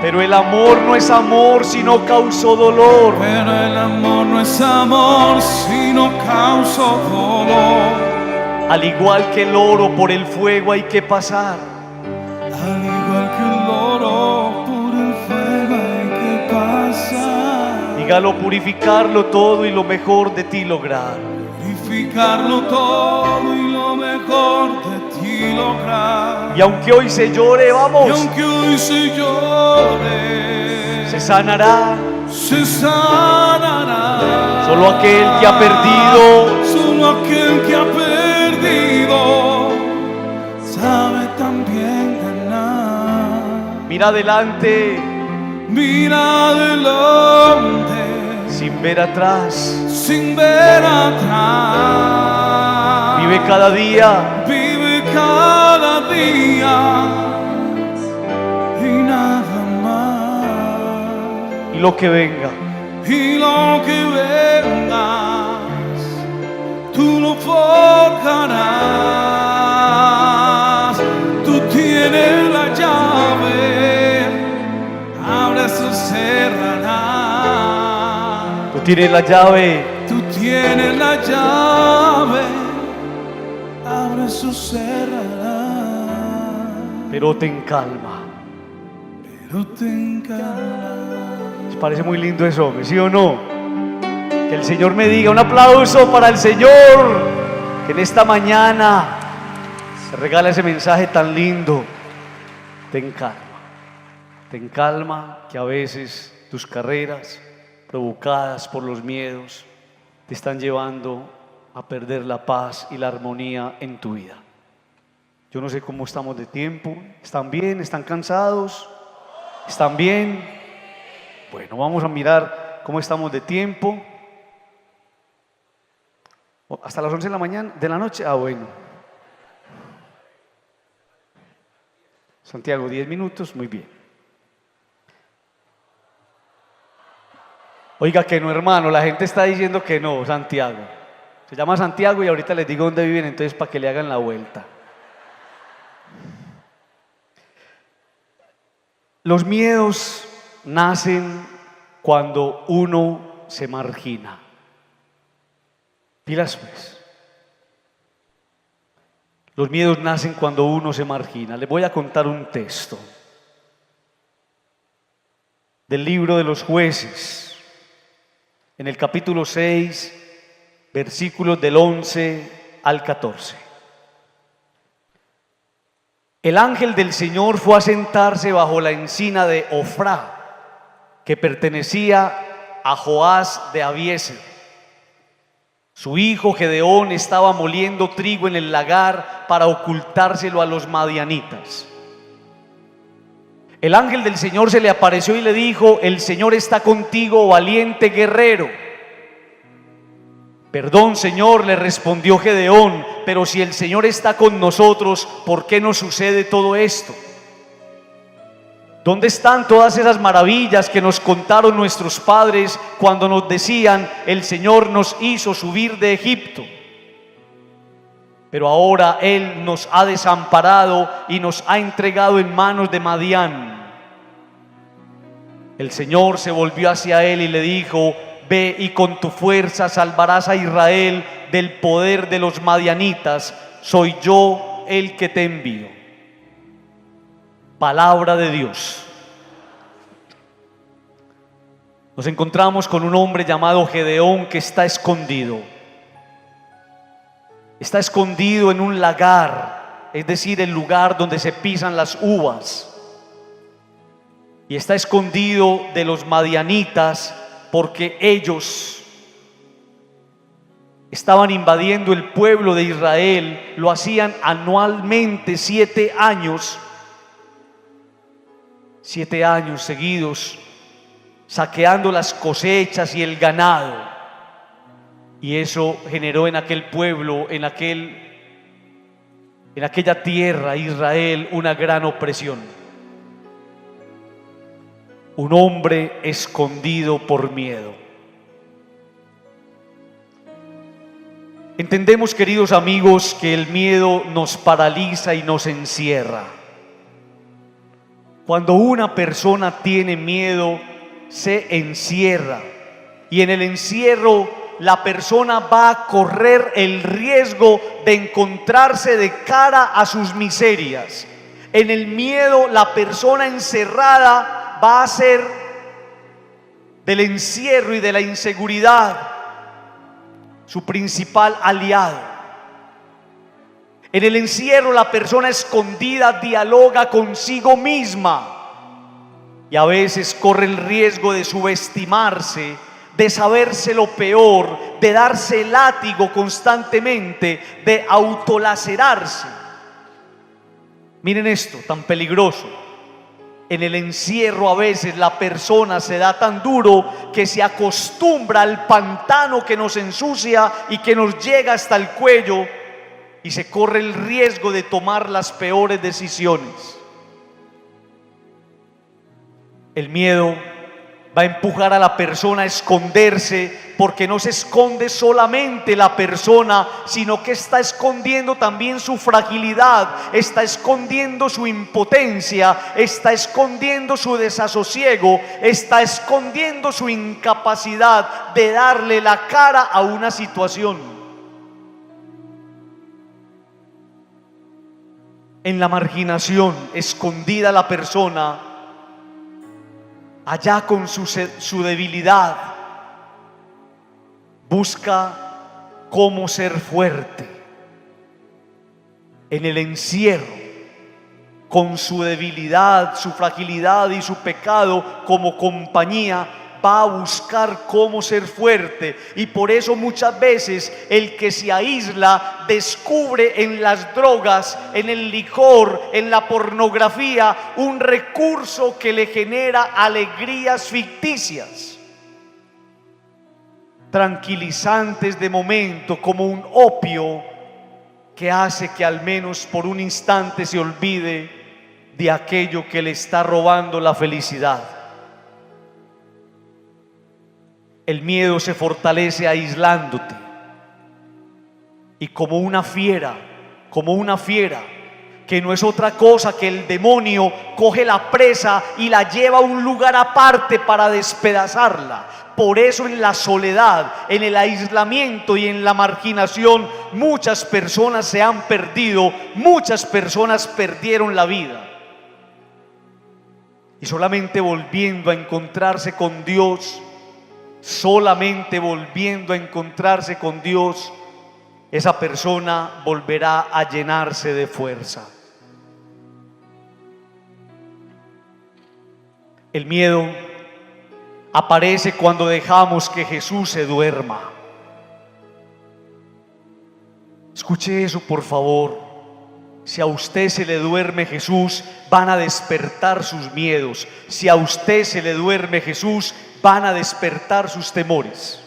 Pero el amor no es amor si no causó dolor. Pero el amor no es amor si no causó dolor. Al igual que el oro, por el fuego hay que pasar. Al igual que el oro, por el fuego hay que pasar. Dígalo, purificarlo todo y lo mejor de ti lograr. Purificarlo todo y lo mejor de ti lograr. Y aunque hoy se llore, Y vamos, aunque hoy se llore, se sanará. se sanará. Solo aquel que ha perdido, Solo aquel que ha perdido sabe también ganar. mira adelante, Mira adelante, sin ver atrás. sin ver atrás. Vive cada día, Vive cada día y nada más. y lo que venga, Y lo que vengas, tú lo forjarás. Tú tienes la llave, ahora eso cerrará. tú tienes la llave. Tú tienes la llave, ahora eso cerrará. Pero ten calma. Pero ten calma. ¿Les parece muy lindo eso, sí o no? Que el Señor me diga, un aplauso para el Señor, que en esta mañana se regala ese mensaje tan lindo. Ten calma, que a veces tus carreras provocadas por los miedos te están llevando a perder la paz y la armonía en tu vida. Yo no sé cómo estamos de tiempo. ¿Están bien? ¿Están cansados? ¿Están bien? Bueno, vamos a mirar cómo estamos de tiempo. Hasta las 11 de la mañana, de la noche. Ah, bueno. Santiago, 10 minutos, muy bien. Oiga, que no, hermano, la gente está diciendo que no, Santiago. Se llama Santiago y ahorita les digo dónde viven, entonces para que le hagan la vuelta. Los miedos nacen cuando uno se margina. Pilas pues. Los miedos nacen cuando uno se margina. Les voy a contar un texto del libro de los Jueces, en el capítulo 6, versículos del 11 al 14. El ángel del Señor fue a sentarse bajo la encina de Ofrá, que pertenecía a Joás de Abiezer. Su hijo Gedeón estaba moliendo trigo en el lagar para ocultárselo a los madianitas. El ángel del Señor se le apareció y le dijo: el Señor está contigo, valiente guerrero. Perdón, Señor, le respondió Gedeón, pero si el Señor está con nosotros, ¿por qué nos sucede todo esto? ¿Dónde están todas esas maravillas que nos contaron nuestros padres cuando nos decían: el Señor nos hizo subir de Egipto? Pero ahora Él nos ha desamparado y nos ha entregado en manos de Madián. El Señor se volvió hacia él y le dijo: ve y con tu fuerza salvarás a Israel del poder de los madianitas. Soy yo el que te envío. Palabra de Dios. Nos encontramos con un hombre llamado Gedeón que está escondido. Está escondido en un lagar, es decir, el lugar donde se pisan las uvas. Y está escondido de los madianitas porque ellos estaban invadiendo el pueblo de Israel. Lo hacían anualmente 7 años. 7 años seguidos, saqueando las cosechas y el ganado. Y eso generó en aquel pueblo, en aquella tierra, Israel, una gran opresión. Un hombre escondido por miedo. Entendemos, queridos amigos, que el miedo nos paraliza y nos encierra. Cuando una persona tiene miedo, se encierra, y en el encierro la persona va a correr el riesgo de encontrarse de cara a sus miserias. En el miedo, la persona encerrada va a ser del encierro y de la inseguridad su principal aliado. En el encierro, la persona escondida dialoga consigo misma y a veces corre el riesgo de subestimarse, de saberse lo peor, de darse látigo constantemente, de autolacerarse. Miren esto tan peligroso. En el encierro a veces la persona se da tan duro que se acostumbra al pantano que nos ensucia y que nos llega hasta el cuello, y se corre el riesgo de tomar las peores decisiones. El miedo va a empujar a la persona a esconderse, porque no se esconde solamente la persona, sino que está escondiendo también su fragilidad, está escondiendo su impotencia, está escondiendo su desasosiego, está escondiendo su incapacidad de darle la cara a una situación. En la marginación, escondida la persona, allá con su debilidad, busca cómo ser fuerte. En el encierro, con su debilidad, su fragilidad y su pecado como compañía, va a buscar cómo ser fuerte. Y por eso muchas veces el que se aísla descubre en las drogas, en el licor, en la pornografía, un recurso que le genera alegrías ficticias, tranquilizantes de momento, como un opio que hace que al menos por un instante se olvide de aquello que le está robando la felicidad. El miedo se fortalece aislándote, y como una fiera, que no es otra cosa que el demonio coge la presa y la lleva a un lugar aparte para despedazarla. Por eso en la soledad, en el aislamiento y en la marginación, muchas personas se han perdido, muchas personas perdieron la vida. Y solamente volviendo a encontrarse con Dios, solamente volviendo a encontrarse con Dios, esa persona volverá a llenarse de fuerza. El miedo aparece cuando dejamos que Jesús se duerma. Escuche eso, por favor. Si a usted se le duerme Jesús, van a despertar sus miedos. Si a usted se le duerme Jesús, van a despertar sus temores.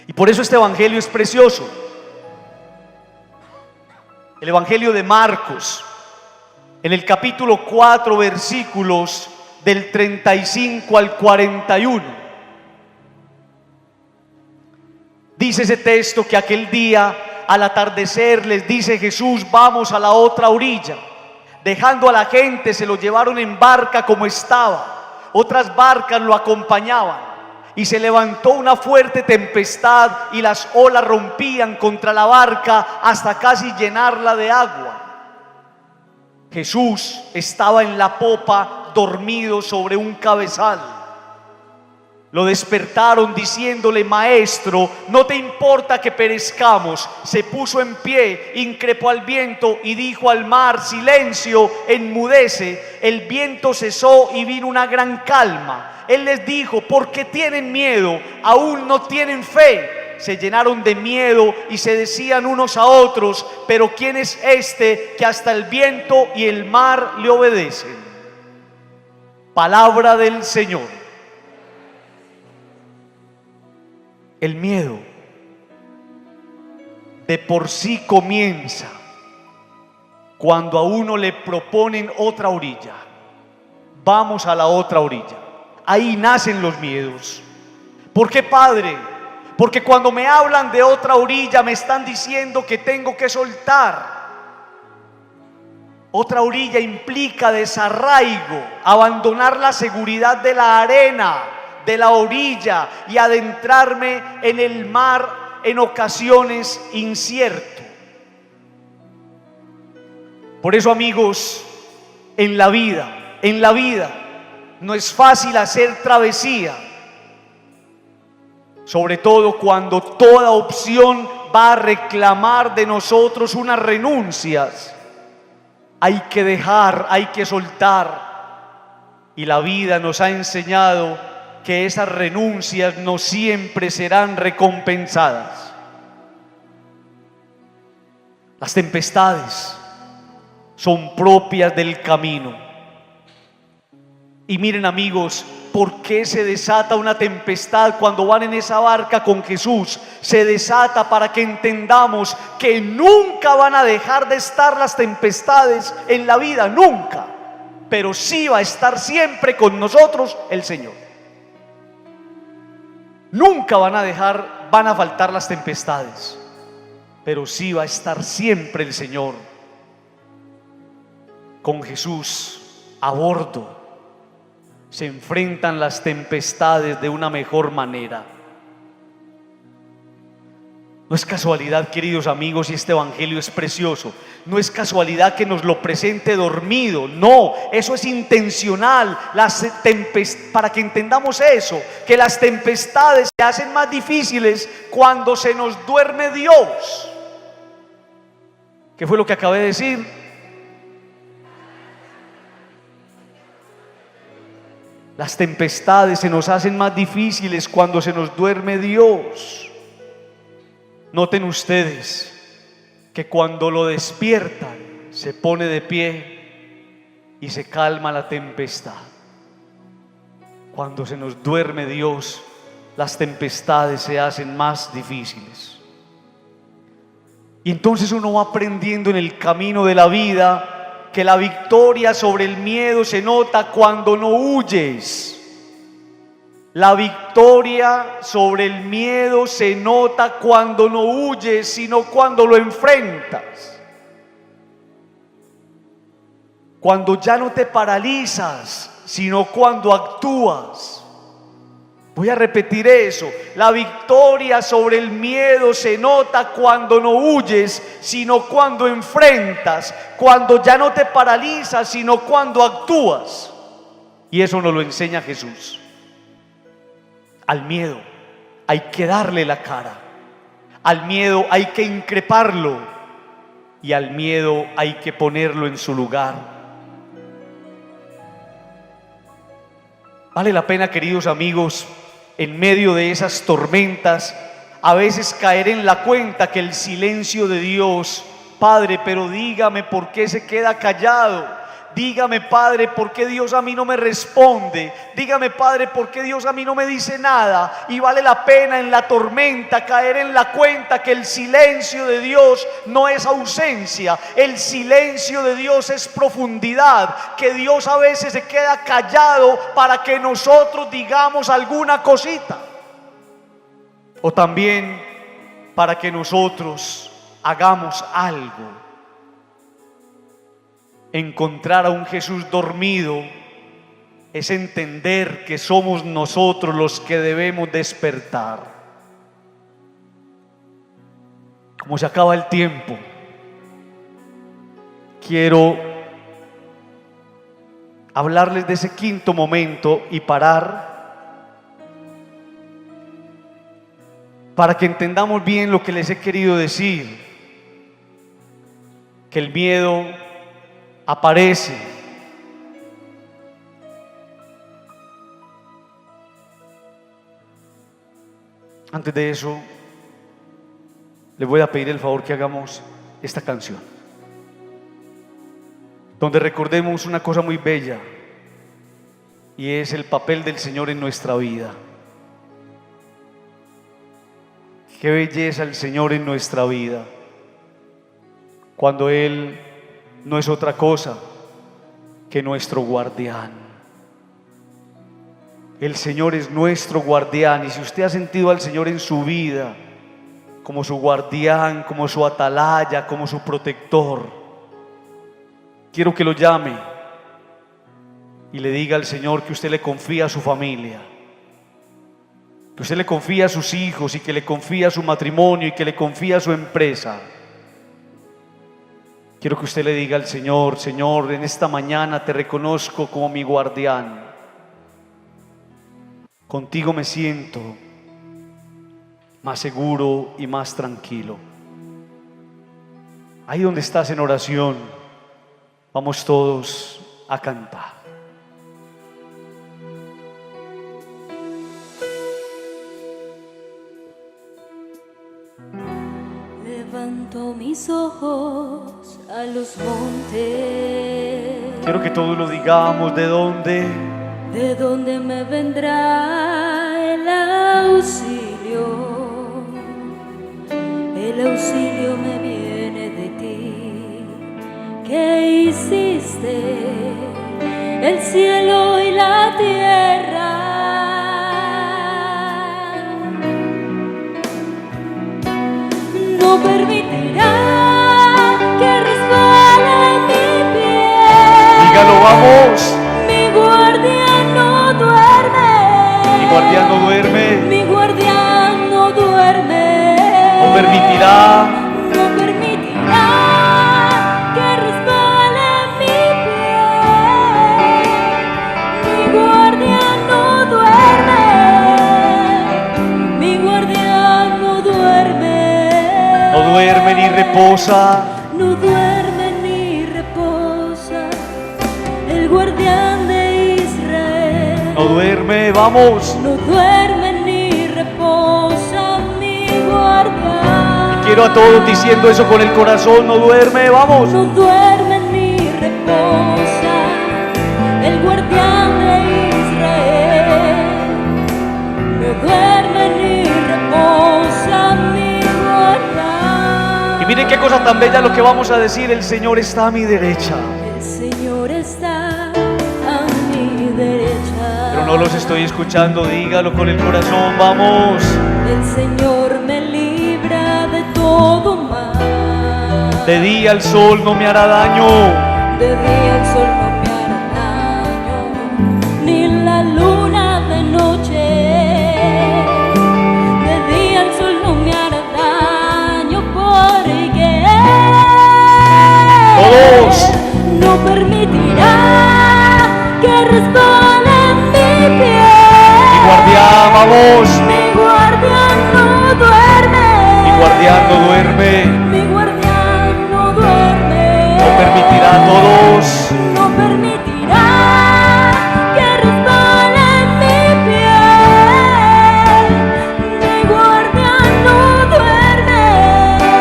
Y por eso este evangelio es precioso. El evangelio de Marcos, en el capítulo 4, versículos del 35 al 41. Dice ese texto que aquel día, al atardecer, les dice Jesús: vamos a la otra orilla. Dejando a la gente, se lo llevaron en barca como estaba. Otras barcas lo acompañaban. Y se levantó una fuerte tempestad y las olas rompían contra la barca hasta casi llenarla de agua. Jesús estaba en la popa, dormido sobre un cabezal. Lo despertaron diciéndole: Maestro, ¿no te importa que perezcamos? Se puso en pie, increpó al viento y dijo al mar: silencio, enmudece. El viento cesó y vino una gran calma. Él les dijo: ¿por qué tienen miedo? ¿Aún no tienen fe? Se llenaron de miedo y se decían unos a otros: ¿pero quién es este que hasta el viento y el mar le obedecen? Palabra del Señor. El miedo de por sí comienza cuando a uno le proponen otra orilla. Vamos a la otra orilla. Ahí nacen los miedos. ¿Por qué, Padre? Porque cuando me hablan de otra orilla me están diciendo que tengo que soltar. Otra orilla implica desarraigo, abandonar la seguridad de la arena, de la orilla, y adentrarme en el mar en ocasiones incierto. Por eso, amigos, en la vida no es fácil hacer travesía, sobre todo cuando toda opción va a reclamar de nosotros unas renuncias. Hay que dejar, hay que soltar, y la vida nos ha enseñado que esas renuncias no siempre serán recompensadas. Las tempestades son propias del camino. Y miren, amigos, ¿por qué se desata una tempestad cuando van en esa barca con Jesús? Se desata para que entendamos que nunca van a dejar de estar las tempestades en la vida, nunca. Pero sí va a estar siempre con nosotros el Señor. Nunca van a faltar las tempestades, pero sí va a estar siempre el Señor. Con Jesús a bordo se enfrentan las tempestades de una mejor manera. No es casualidad, queridos amigos, y este evangelio es precioso. No es casualidad que nos lo presente dormido. No, eso es intencional. Para que entendamos eso, que las tempestades se hacen más difíciles cuando se nos duerme Dios. ¿Qué fue lo que acabé de decir? Las tempestades se nos hacen más difíciles cuando se nos duerme Dios. Noten ustedes que cuando lo despiertan, se pone de pie y se calma la tempestad. Cuando se nos duerme Dios, las tempestades se hacen más difíciles. Y entonces uno va aprendiendo en el camino de la vida que la victoria sobre el miedo se nota cuando no huyes. La victoria sobre el miedo se nota cuando no huyes, sino cuando lo enfrentas. cuando ya no te paralizas, sino cuando actúas. Voy a repetir eso. La victoria sobre el miedo se nota cuando no huyes, sino cuando enfrentas, cuando ya no te paralizas, sino cuando actúas. Y eso nos lo enseña Jesús. Al miedo hay que darle la cara, al miedo hay que increparlo y al miedo hay que ponerlo en su lugar. Vale la pena, queridos amigos, en medio de esas tormentas, a veces caer en la cuenta que el silencio de Dios, Padre, pero dígame por qué se queda callado. Dígame, Padre, ¿por qué Dios a mí no me responde? Dígame, Padre, ¿por qué Dios a mí no me dice nada? Y vale la pena en la tormenta caer en la cuenta que el silencio de Dios no es ausencia. El silencio de Dios es profundidad. Que Dios a veces se queda callado para que nosotros digamos alguna cosita. O también para que nosotros hagamos algo. Encontrar a un Jesús dormido es entender que somos nosotros los que debemos despertar. Como se acaba el tiempo, quiero hablarles de ese quinto momento y parar para que entendamos bien lo que les he querido decir. Que el miedo aparece. Antes de eso, les voy a pedir el favor que hagamos esta canción, donde recordemos una cosa muy bella, y es el papel del Señor en nuestra vida. Qué belleza el Señor en nuestra vida, cuando Él no es otra cosa que nuestro guardián. El Señor es nuestro guardián, y si usted ha sentido al Señor en su vida como su guardián, como su atalaya, como su protector, quiero que lo llame y le diga al Señor que usted le confía a su familia, que usted le confía a sus hijos, y que le confía a su matrimonio, y que le confía a su empresa. Quiero que usted le diga al Señor: Señor, en esta mañana te reconozco como mi guardián. Contigo me siento más seguro y más tranquilo. Ahí donde estás en oración, vamos todos a cantar. Levanto mis ojos a los montes. Quiero que todos lo digamos. ¿De dónde? ¿De dónde me vendrá el auxilio? El auxilio me viene de ti, que hiciste el cielo y la tierra. No permitirá que resbale mi pie. Dígalo, vamos. Mi guardián no duerme. Mi guardián no duerme. Mi guardián no duerme. No permitirá. No permitirá que resbale mi pie. Mi guardián no duerme. Mi guardián no duerme. No duerme ni reposa. No duerme ni reposa el guardián de Israel. No duerme, vamos. No duerme ni reposa mi guardián. Y quiero a todos diciendo eso con el corazón: no duerme, vamos. No duerme ni reposa el guardián de Israel. No duerme ni reposa mi guardián. Y miren qué cosa tan bella lo que vamos a decir: el Señor está a mi derecha. El Señor está a mi derecha. Pero no los estoy escuchando, dígalo con el corazón, vamos. El Señor me libra de todo mal. De día el sol no me hará daño. De día el sol no me hará daño, ni la luna de noche. De día el sol no me hará daño, porque Todos. no permitirá que resbale mi pie. Mi guardián, vamos. Mi guardián no duerme. Mi guardián no duerme. Mi guardián no duerme. No permitirá a todos. No permitirá que resbale mi pie. Mi guardián no duerme.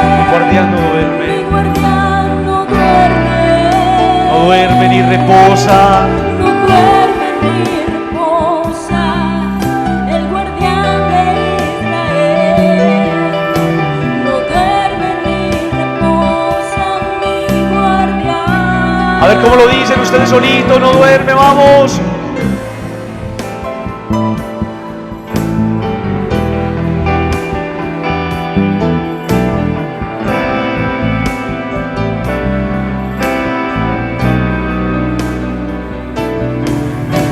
Mi guardián no duerme. Mi guardián no duerme. No duerme ni reposa. No duerme ni reposa. El guardián de Israel. No duerme ni reposa mi guardián. A ver cómo lo dicen ustedes solitos. No duerme, vamos.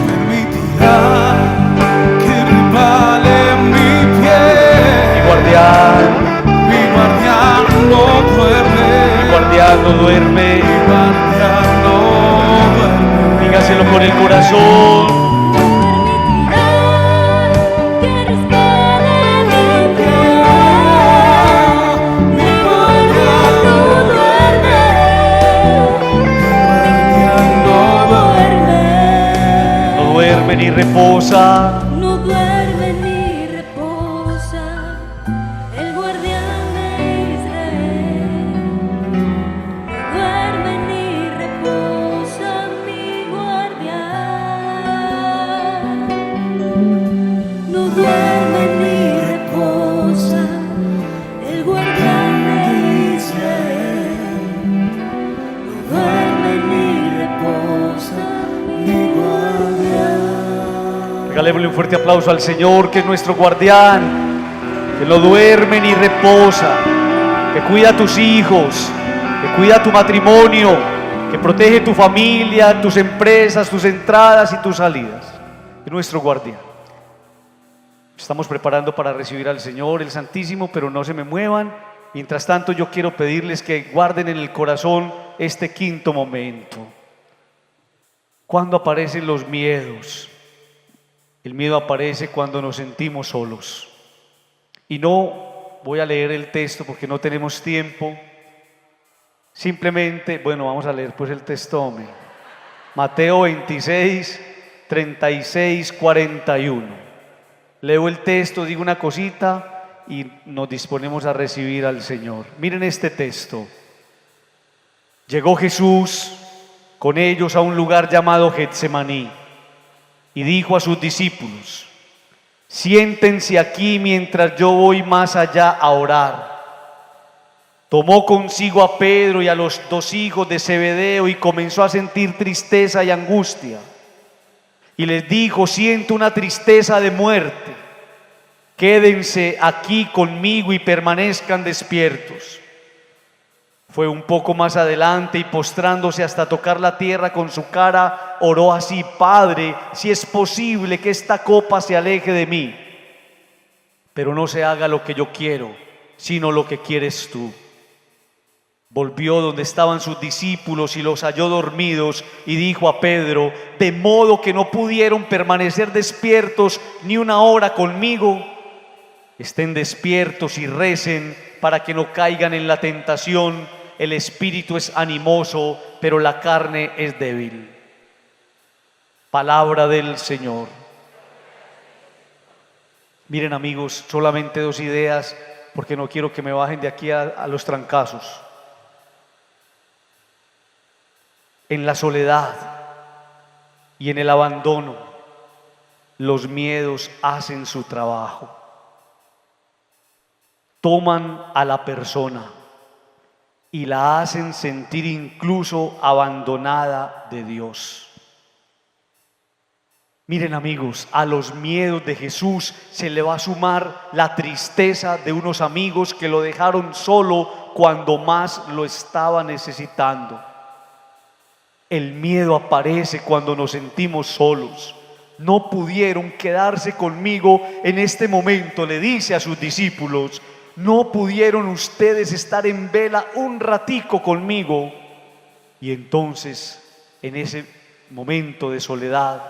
permitirá que resbale mi Mi pie. guardián. Mi guardián no duerme. Mi guardián no duerme. Mi guardián no duerme. Dígaselo con el corazón. Que resbale mi pie. Mi guardián no duerme. No duerme ni reposa. No duerme ni reposa el guardián de Israel. No duerme ni reposa mi guardián. No duerme ni reposa el guardián de Israel. No duerme ni reposa mi guardián. Regalémosle un fuerte aplauso al Señor, que es nuestro guardián, que no duerme ni reposa, que cuida a tus hijos, que cuida tu matrimonio, que protege tu familia, tus empresas, tus entradas y tus salidas. Es nuestro guardián. Estamos preparando para recibir al Señor, el Santísimo, pero no se me muevan. Mientras tanto, yo quiero pedirles que guarden en el corazón este quinto momento. Cuando aparecen los miedos, el miedo aparece cuando nos sentimos solos. Y no voy a leer el texto porque no tenemos tiempo. Simplemente, bueno, vamos a leer pues el texto, hombre. Mateo 26, 36, 41. Leo el texto, digo una cosita y nos disponemos a recibir al Señor. Miren este texto. Llegó Jesús con ellos a un lugar llamado Getsemaní y dijo a sus discípulos: siéntense aquí mientras yo voy más allá a orar. Tomó consigo a Pedro y a los dos hijos de Zebedeo y comenzó a sentir tristeza y angustia. Y les dijo: siento una tristeza de muerte. Quédense aquí conmigo y permanezcan despiertos. Fue un poco más adelante y postrándose hasta tocar la tierra con su cara, oró así: Padre, si es posible que esta copa se aleje de mí, pero no se haga lo que yo quiero, sino lo que quieres tú. Volvió donde estaban sus discípulos y los halló dormidos y dijo a Pedro: de modo que no pudieron permanecer despiertos ni una hora conmigo. Estén despiertos y recen para que no caigan en la tentación. El espíritu es animoso, pero la carne es débil. Palabra del Señor. Miren, amigos, solamente dos ideas porque no quiero que me bajen de aquí a los trancazos. En la soledad y en el abandono, los miedos hacen su trabajo. Toman a la persona y la hacen sentir incluso abandonada de Dios. Miren, amigos, a los miedos de Jesús se le va a sumar la tristeza de unos amigos que lo dejaron solo cuando más lo estaba necesitando. El miedo aparece cuando nos sentimos solos. No pudieron quedarse conmigo en este momento, le dice a sus discípulos. No pudieron ustedes estar en vela un ratico conmigo. Y entonces, en ese momento de soledad,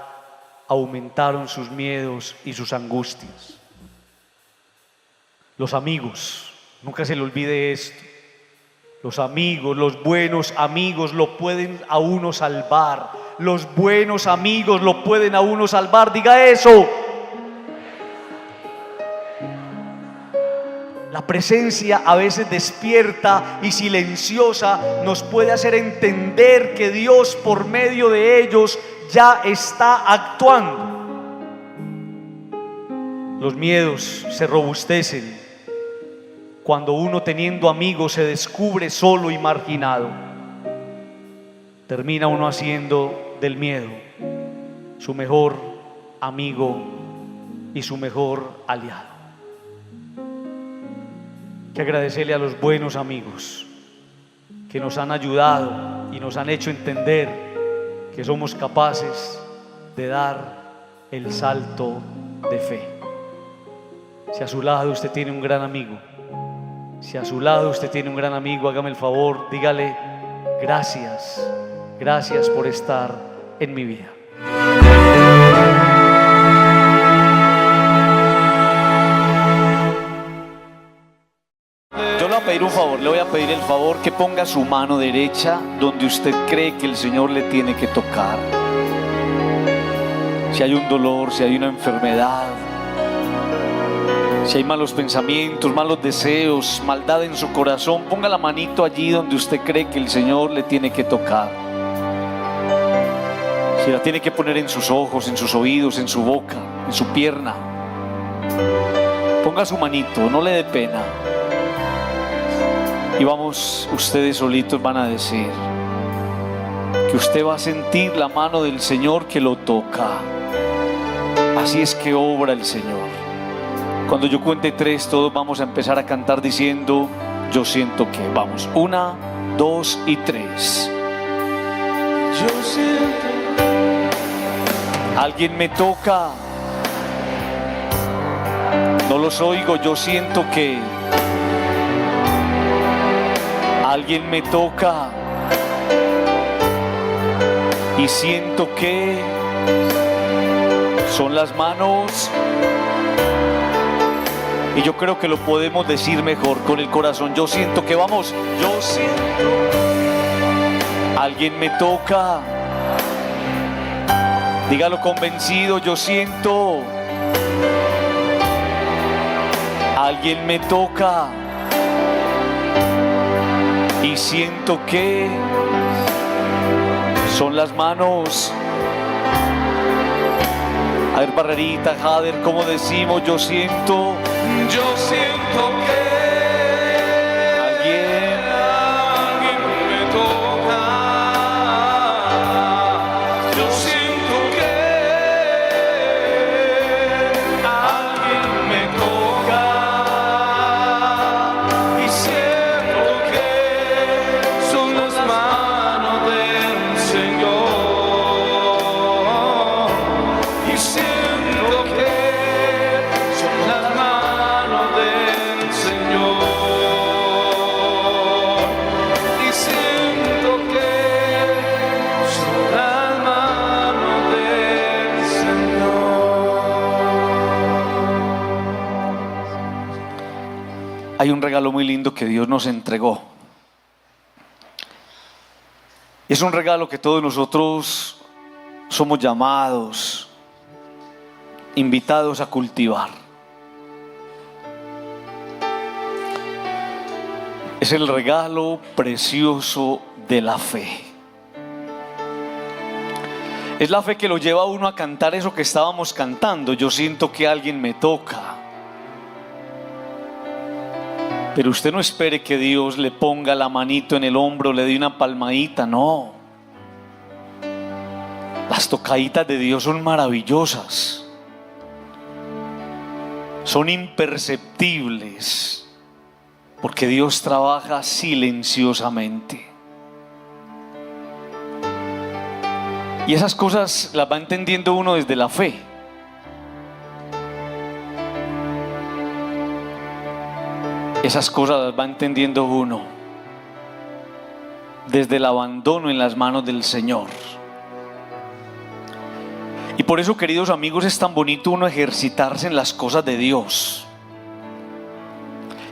aumentaron sus miedos y sus angustias. Los amigos, nunca se le olvide esto. Los amigos, los buenos amigos lo pueden a uno salvar. Los buenos amigos lo pueden a uno salvar. Diga eso. La presencia a veces despierta y silenciosa nos puede hacer entender que Dios por medio de ellos ya está actuando. Los miedos se robustecen cuando uno, teniendo amigos, se descubre solo y marginado. Termina uno haciendo del miedo su mejor amigo y su mejor aliado. Hay que agradecerle a los buenos amigos que nos han ayudado y nos han hecho entender que somos capaces de dar el salto de fe. Si a su lado usted tiene un gran amigo, si a su lado usted tiene un gran amigo, hágame el favor, dígale gracias, gracias por estar en mi vida. Yo le voy a pedir un favor, le voy a pedir el favor que ponga su mano derecha donde usted cree que el Señor le tiene que tocar. Si hay un dolor, si hay una enfermedad, si hay malos pensamientos, malos deseos, maldad en su corazón, ponga la manito allí donde usted cree que el Señor le tiene que tocar. Si la tiene que poner en sus ojos, en sus oídos, en su boca, en su pierna, ponga su manito, no le dé pena. Y vamos, ustedes solitos van a decir que usted va a sentir la mano del Señor que lo toca. Así es que obra el Señor. Cuando yo cuente 3, todos vamos a empezar a cantar diciendo: yo siento que. Vamos, 1, 2 y 3. Yo siento. Alguien me toca. No los oigo, yo siento que. Alguien me toca. Y siento que son las manos. Y yo creo que lo podemos decir mejor con el corazón. Yo siento que, vamos, yo siento. Alguien me toca. Dígalo convencido, yo siento. Alguien me toca. Y siento que son las manos. A ver, Barrerita, Jader, ¿cómo decimos? Yo siento. Yo siento que alguien me toca. Yo siento que alguien me toca. Y siento que son las manos del Señor. Y siento que son las manos del Señor. Y siento que son las manos del Señor. Hay un regalo muy lindo que Dios nos entregó. Es un regalo que todos nosotros somos llamados, invitados a cultivar. Es el regalo precioso de la fe. Es la fe que lo lleva a uno a cantar eso que estábamos cantando. Yo siento que alguien me toca. Pero usted no espere que Dios le ponga la manito en el hombro, le dé una palmadita, no. Las tocaditas de Dios son maravillosas. Son imperceptibles, porque Dios trabaja silenciosamente. Y esas cosas las va entendiendo uno desde la fe. Esas cosas las va entendiendo uno desde el abandono en las manos del Señor. Y por eso, queridos amigos, es tan bonito uno ejercitarse en las cosas de Dios.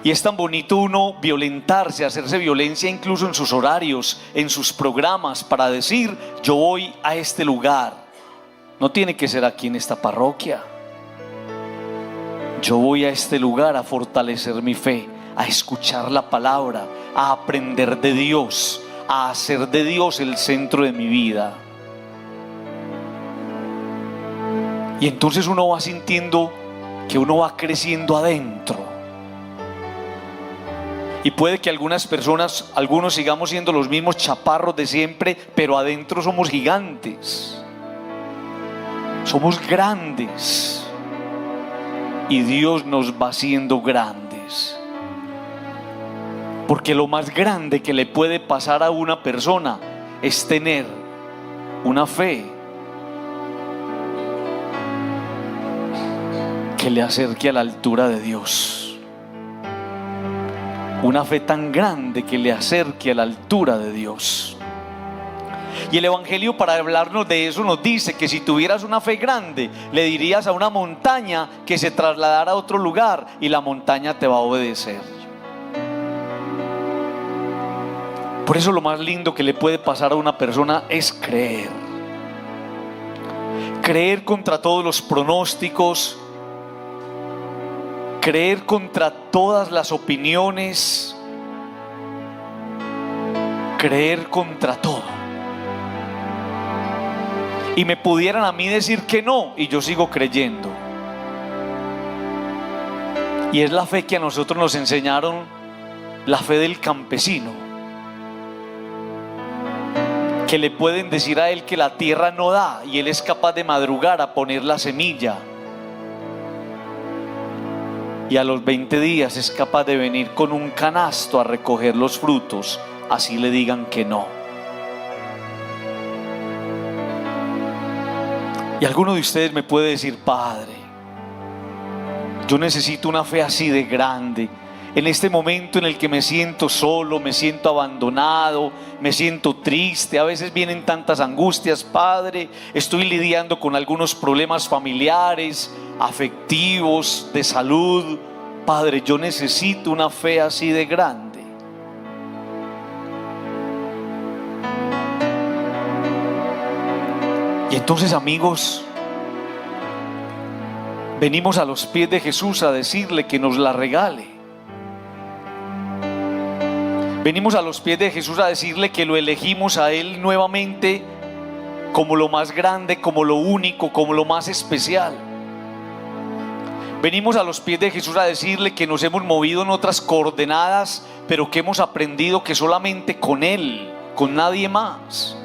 Y es tan bonito uno violentarse, hacerse violencia incluso en sus horarios, en sus programas, para decir: yo voy a este lugar. No tiene que ser aquí en esta parroquia. Yo voy a este lugar a fortalecer mi fe, a escuchar la palabra, a aprender de Dios, a hacer de Dios el centro de mi vida. Y entonces uno va sintiendo que uno va creciendo adentro. Y puede que algunas personas, algunos sigamos siendo los mismos chaparros de siempre, pero adentro somos gigantes. Somos grandes. Y Dios nos va haciendo grandes. Porque lo más grande que le puede pasar a una persona es tener una fe que le acerque a la altura de Dios. Una fe tan grande que le acerque a la altura de Dios. Y el Evangelio, para hablarnos de eso, nos dice que si tuvieras una fe grande, le dirías a una montaña que se trasladara a otro lugar y la montaña te va a obedecer. Por eso lo más lindo que le puede pasar a una persona es creer. Creer contra todos los pronósticos. Creer contra todas las opiniones. Creer contra todo. Y me pudieran a mí decir que no, y yo sigo creyendo. Y es la fe que a nosotros nos enseñaron, la fe del campesino, que le pueden decir a él que la tierra no da, y él es capaz de madrugar a poner la semilla, y a los 20 días es capaz de venir con un canasto a recoger los frutos, así le digan que no. Y alguno de ustedes me puede decir: Padre, yo necesito una fe así de grande. En este momento en el que me siento solo, me siento abandonado, me siento triste, a veces vienen tantas angustias, Padre, estoy lidiando con algunos problemas familiares, afectivos, de salud. Padre, yo necesito una fe así de grande. Y entonces, amigos, venimos a los pies de Jesús a decirle que nos la regale. Venimos a los pies de Jesús a decirle que lo elegimos a Él nuevamente como lo más grande, como lo único, como lo más especial. Venimos a los pies de Jesús a decirle que nos hemos movido en otras coordenadas, pero que hemos aprendido que solamente con Él, con nadie más.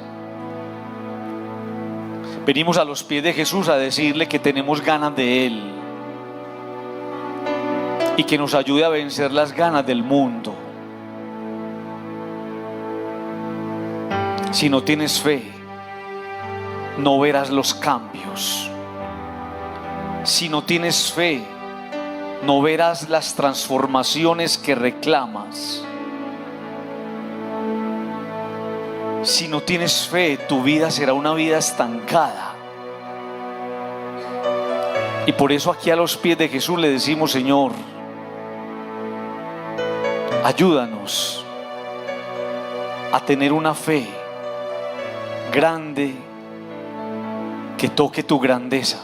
Venimos a los pies de Jesús a decirle que tenemos ganas de Él y que nos ayude a vencer las ganas del mundo. Si no tienes fe, no verás los cambios. Si no tienes fe, no verás las transformaciones que reclamas. Si no tienes fe, tu vida será una vida estancada. Y por eso aquí a los pies de Jesús le decimos: Señor, ayúdanos a tener una fe grande que toque tu grandeza.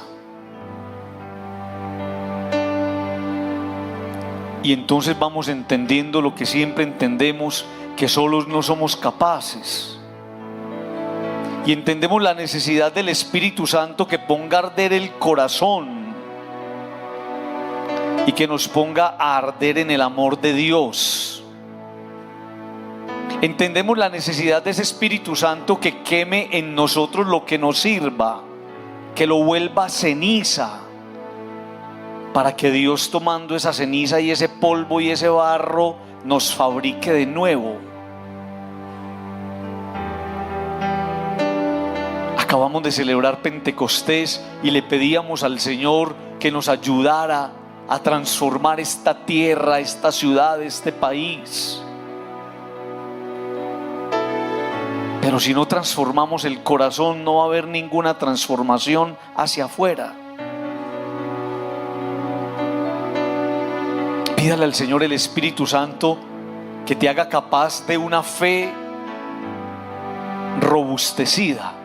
Y entonces vamos entendiendo lo que siempre entendemos, que solos no somos capaces. Y entendemos la necesidad del Espíritu Santo que ponga a arder el corazón y que nos ponga a arder en el amor de Dios. Entendemos la necesidad de ese Espíritu Santo que queme en nosotros lo que nos sirva, que lo vuelva ceniza, para que Dios, tomando esa ceniza y ese polvo y ese barro, nos fabrique de nuevo. Acabamos de celebrar Pentecostés y le pedíamos al Señor que nos ayudara a transformar esta tierra, esta ciudad, este país. Pero si no transformamos el corazón, no va a haber ninguna transformación hacia afuera. Pídale al Señor el Espíritu Santo que te haga capaz de una fe robustecida,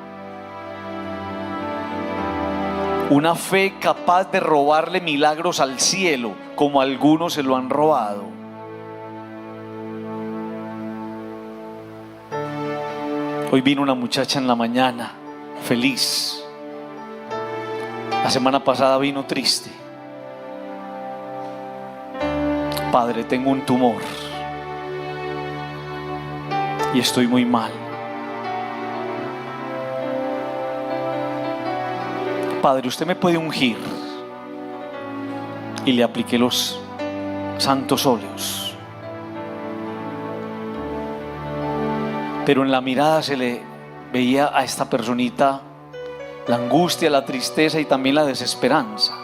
una fe capaz de robarle milagros al cielo, como algunos se lo han robado. Hoy vino una muchacha en la mañana feliz. La semana pasada vino triste. Padre, tengo un tumor y estoy muy mal. Padre, usted me puede ungir. Y le apliqué los santos óleos. Pero en la mirada se le veía a esta personita la angustia, la tristeza y también la desesperanza.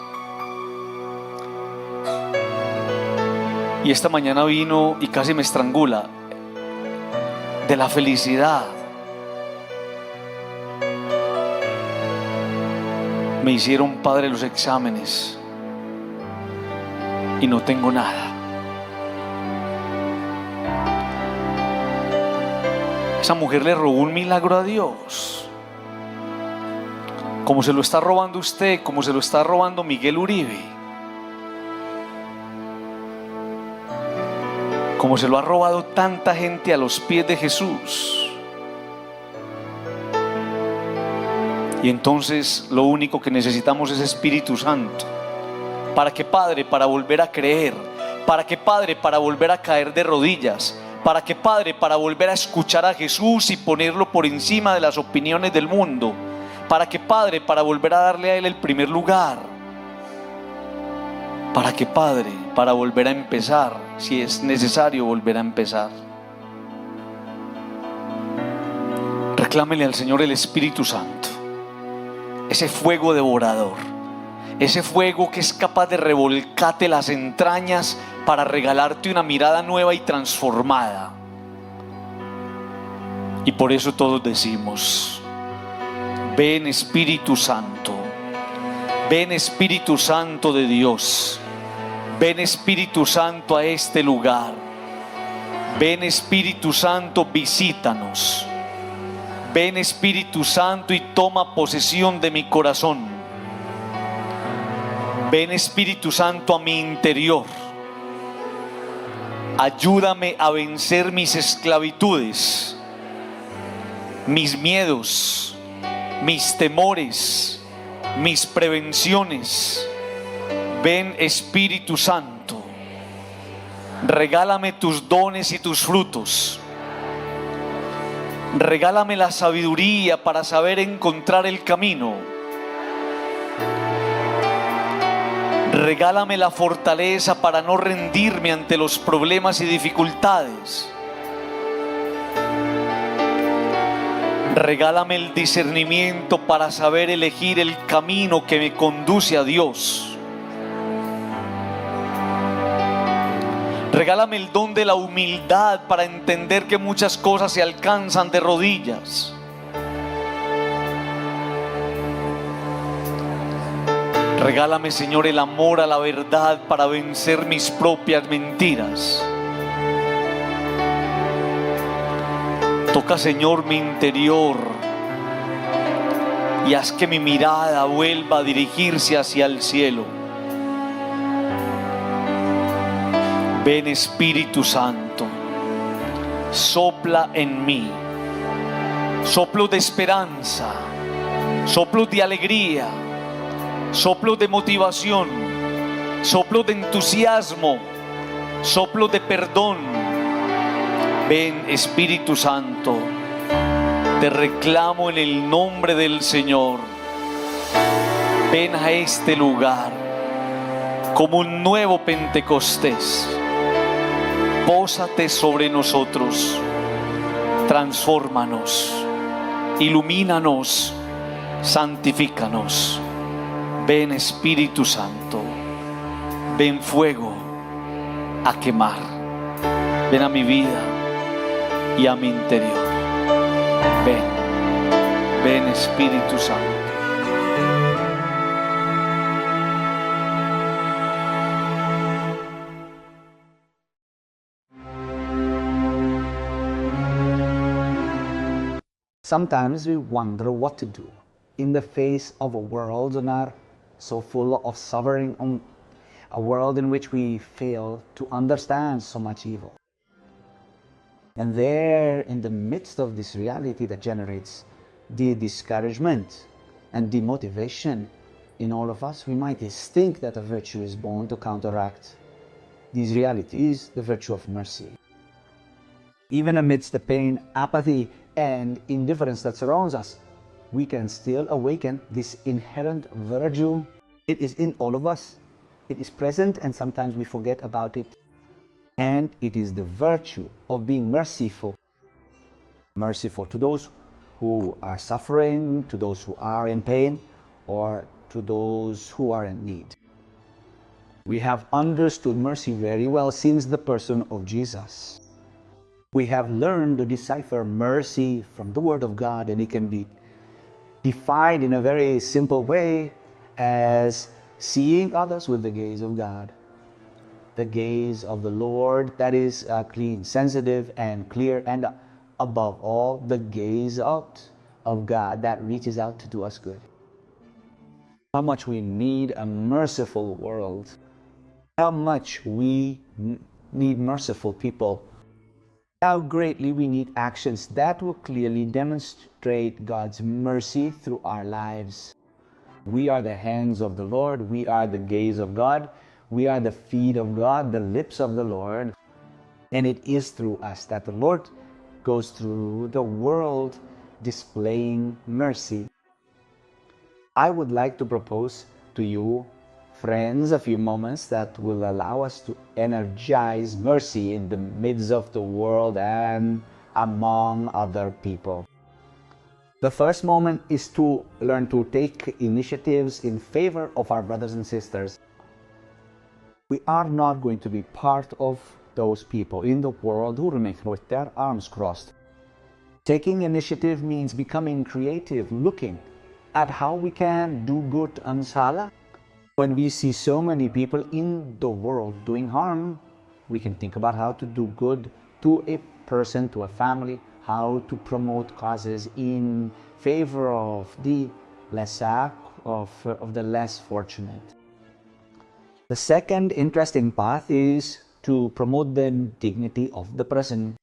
Y esta mañana vino y casi me estrangula de la felicidad. Me hicieron, Padre, los exámenes y no tengo nada. Esa mujer le robó un milagro a Dios, como se lo está robando usted, como se lo está robando Miguel Uribe, como se lo ha robado tanta gente a los pies de Jesús. Y entonces lo único que necesitamos es Espíritu Santo. ¿Para qué, Padre? Para volver a creer. ¿Para qué, Padre? Para volver a caer de rodillas. ¿Para qué, Padre? Para volver a escuchar a Jesús y ponerlo por encima de las opiniones del mundo. ¿Para qué, Padre? Para volver a darle a Él el primer lugar. ¿Para qué, Padre? Para volver a empezar, si es necesario volver a empezar. Reclámele al Señor el Espíritu Santo, ese fuego devorador, ese fuego que es capaz de revolcarte las entrañas para regalarte una mirada nueva y transformada. Y por eso todos decimos: ven Espíritu Santo, ven Espíritu Santo de Dios, ven Espíritu Santo a este lugar, ven Espíritu Santo, visítanos. Ven Espíritu Santo y toma posesión de mi corazón. Ven Espíritu Santo a mi interior. Ayúdame a vencer mis esclavitudes, mis miedos, mis temores, mis prevenciones. Ven Espíritu Santo. Regálame tus dones y tus frutos. Regálame la sabiduría para saber encontrar el camino. Regálame la fortaleza para no rendirme ante los problemas y dificultades. Regálame el discernimiento para saber elegir el camino que me conduce a Dios. Regálame el don de la humildad para entender que muchas cosas se alcanzan de rodillas. Regálame, Señor, el amor a la verdad para vencer mis propias mentiras. Toca, Señor, mi interior y haz que mi mirada vuelva a dirigirse hacia el cielo. Ven Espíritu Santo, sopla en mí, soplo de esperanza, soplo de alegría, soplo de motivación, soplo de entusiasmo, soplo de perdón. Ven Espíritu Santo, te reclamo en el nombre del Señor. Ven a este lugar como un nuevo Pentecostés. Pósate sobre nosotros, transfórmanos, ilumínanos, Santifícanos. Ven Espíritu Santo. Ven fuego a quemar. Ven a mi vida y a mi interior. Ven. Ven Espíritu Santo. Sometimes we wonder what to do in the face of a world not so full of suffering, a world in which we fail to understand so much evil. And there, in the midst of this reality that generates the discouragement and demotivation in all of us, we might think that a virtue is born to counteract these realities, the virtue of mercy. Even amidst the pain, apathy, and indifference that surrounds us, we can still awaken this inherent virtue. It is in all of us. It is present, and sometimes we forget about it. And it is the virtue of being merciful. Merciful to those who are suffering, to those who are in pain, or to those who are in need. We have understood mercy very well since the person of Jesus. We have learned to decipher mercy from the Word of God, and it can be defined in a very simple way as seeing others with the gaze of God. The gaze of the Lord that is clean, sensitive, and clear, and above all, the gaze out of God that reaches out to do us good. How much we need a merciful world. How much we need merciful people. How greatly we need actions that will clearly demonstrate God's mercy through our lives. We are the hands of the Lord. We are the gaze of God. We are the feet of God, the lips of the Lord. And it is through us that the Lord goes through the world displaying mercy. I would like to propose to you, friends, a few moments that will allow us to energize mercy in the midst of the world and among other people. The first moment is to learn to take initiatives in favor of our brothers and sisters. We are not going to be part of those people in the world who remain with their arms crossed. Taking initiative means becoming creative, looking at how we can do good on Salah. When we see so many people in the world doing harm, we can think about how to do good to a person, to a family, how to promote causes in favor of the of the less fortunate. The second interesting path is to promote the dignity of the person.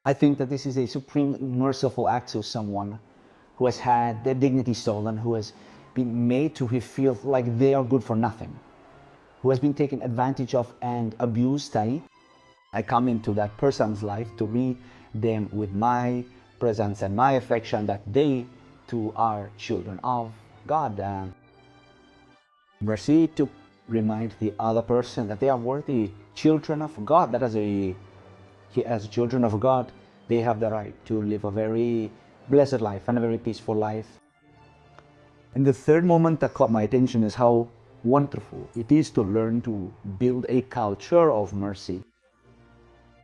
I think that this is a supreme merciful act to someone who has had their dignity stolen, who has been made to feel like they are good for nothing, who has been taken advantage of and abused. I come into that person's life to meet them with my presence and my affection, that they too are children of God. Mercy to remind the other person that they are worthy children of God, that as children of God, they have the right to live a very blessed life and a very peaceful life. And the third moment that caught my attention is how wonderful it is to learn to build a culture of mercy.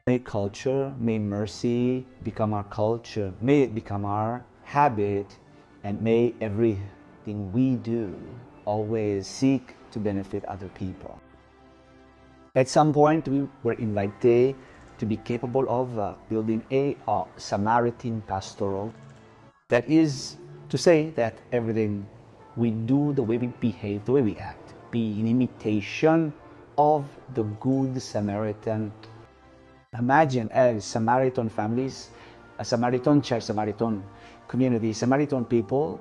May culture, may mercy become our culture, may it become our habit, and may everything we do always seek to benefit other people. At some point, we were invited to be capable of building a Samaritan pastoral. That is to say that everything we do, the way we behave, the way we act, be in imitation of the Good Samaritan. Imagine as Samaritan families, a Samaritan church, Samaritan community, Samaritan people,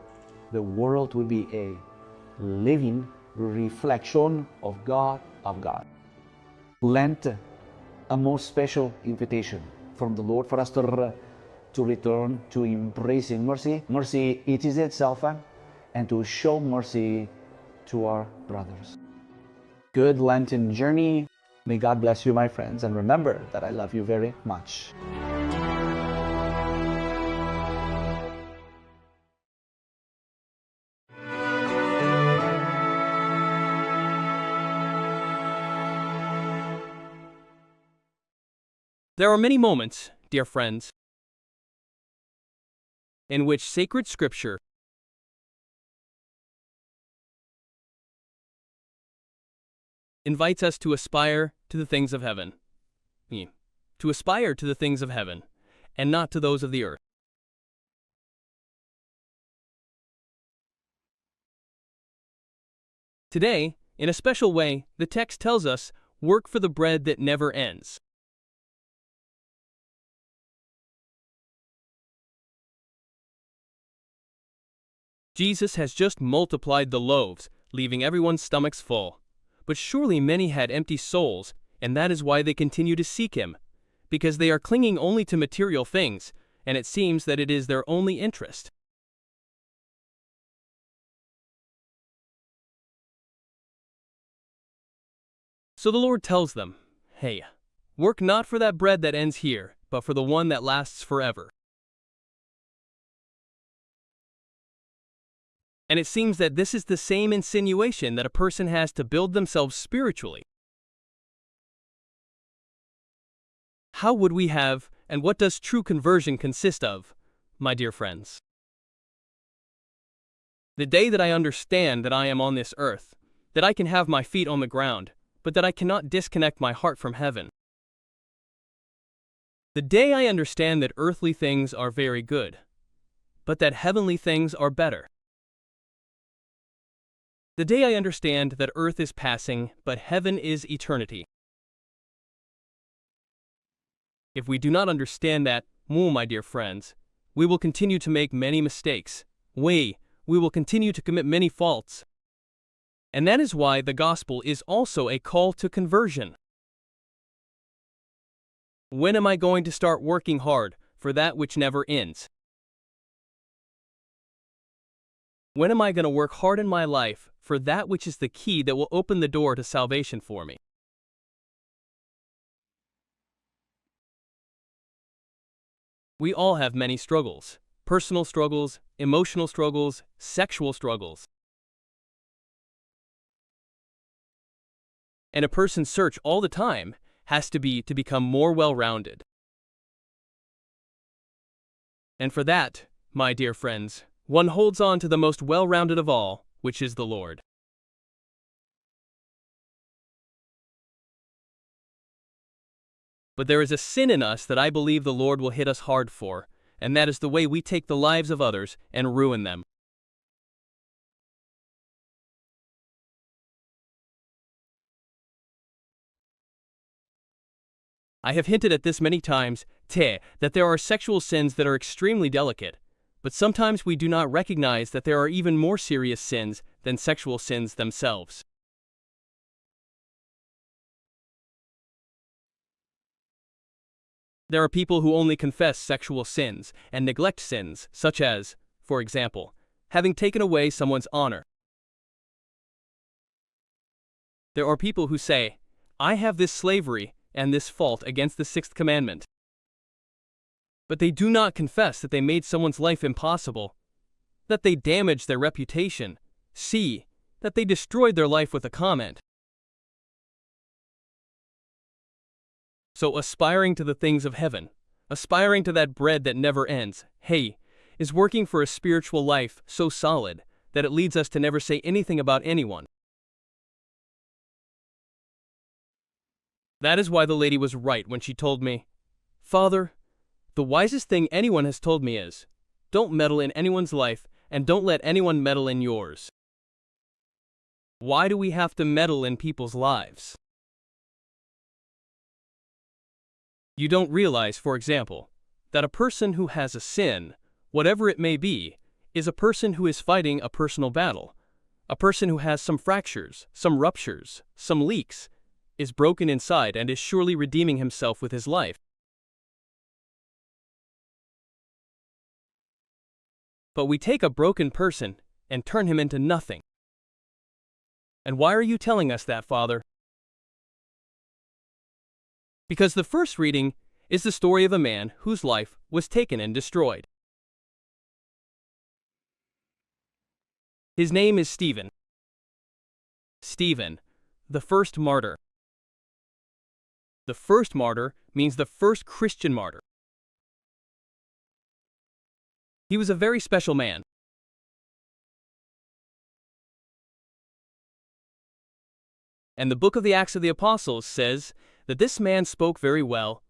the world will be a living reflection of God, Lent, a most special invitation from the Lord for us to return to embracing mercy. Mercy, it is itself, and to show mercy to our brothers. Good Lenten journey. May God bless you, my friends, and remember that I love you very much. There are many moments, dear friends, in which sacred scripture invites us to aspire to the things of heaven. To aspire to the things of heaven, and not to those of the earth. Today, in a special way, the text tells us, work for the bread that never ends. Jesus has just multiplied the loaves, leaving everyone's stomachs full. But surely many had empty souls, and that is why they continue to seek him, because they are clinging only to material things, and it seems that it is their only interest. So the Lord tells them, hey, work not for that bread that ends here, but for the one that lasts forever. And it seems that this is the same insinuation that a person has to build themselves spiritually. How would we have, and what does true conversion consist of, my dear friends? The day that I understand that I am on this earth, that I can have my feet on the ground, but that I cannot disconnect my heart from heaven. The day I understand that earthly things are very good, but that heavenly things are better. The day I understand that earth is passing, but heaven is eternity. If we do not understand that, my dear friends, we will continue to make many mistakes. We will continue to commit many faults. And that is why the gospel is also a call to conversion. When am I going to start working hard for that which never ends? When am I going to work hard in my life for that which is the key that will open the door to salvation for me? We all have many struggles, personal struggles, emotional struggles, sexual struggles. And a person's search all the time has to be to become more well-rounded. And for that, my dear friends, one holds on to the most well-rounded of all, which is the Lord. But there is a sin in us that I believe the Lord will hit us hard for, and that is the way we take the lives of others and ruin them. I have hinted at this many times, that there are sexual sins that are extremely delicate, but sometimes we do not recognize that there are even more serious sins than sexual sins themselves. There are people who only confess sexual sins and neglect sins, such as, for example, having taken away someone's honor. There are people who say, I have this slavery and this fault against the sixth commandment. But they do not confess that they made someone's life impossible, that they damaged their reputation, that they destroyed their life with a comment. So aspiring to the things of heaven, aspiring to that bread that never ends, is working for a spiritual life so solid that it leads us to never say anything about anyone. That is why the lady was right when she told me, Father, the wisest thing anyone has told me is, don't meddle in anyone's life and don't let anyone meddle in yours. Why do we have to meddle in people's lives? You don't realize, for example, that a person who has a sin, whatever it may be, is a person who is fighting a personal battle. A person who has some fractures, some ruptures, some leaks, is broken inside and is surely redeeming himself with his life. But we take a broken person and turn him into nothing. And why are you telling us that, Father? Because the first reading is the story of a man whose life was taken and destroyed. His name is Stephen. Stephen, the first martyr. The first martyr means the first Christian martyr. He was a very special man. And the book of the Acts of the Apostles says that this man spoke very well.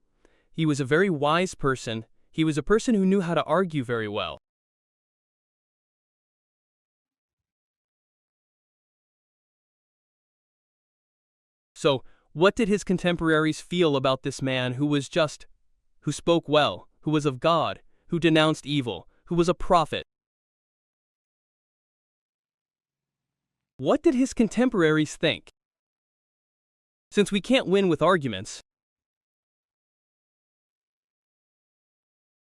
He was a very wise person. He was a person who knew how to argue very well. So, what did his contemporaries feel about this man who was just, who spoke well, who was of God, who denounced evil, who was a prophet? What did his contemporaries think? Since we can't win with arguments,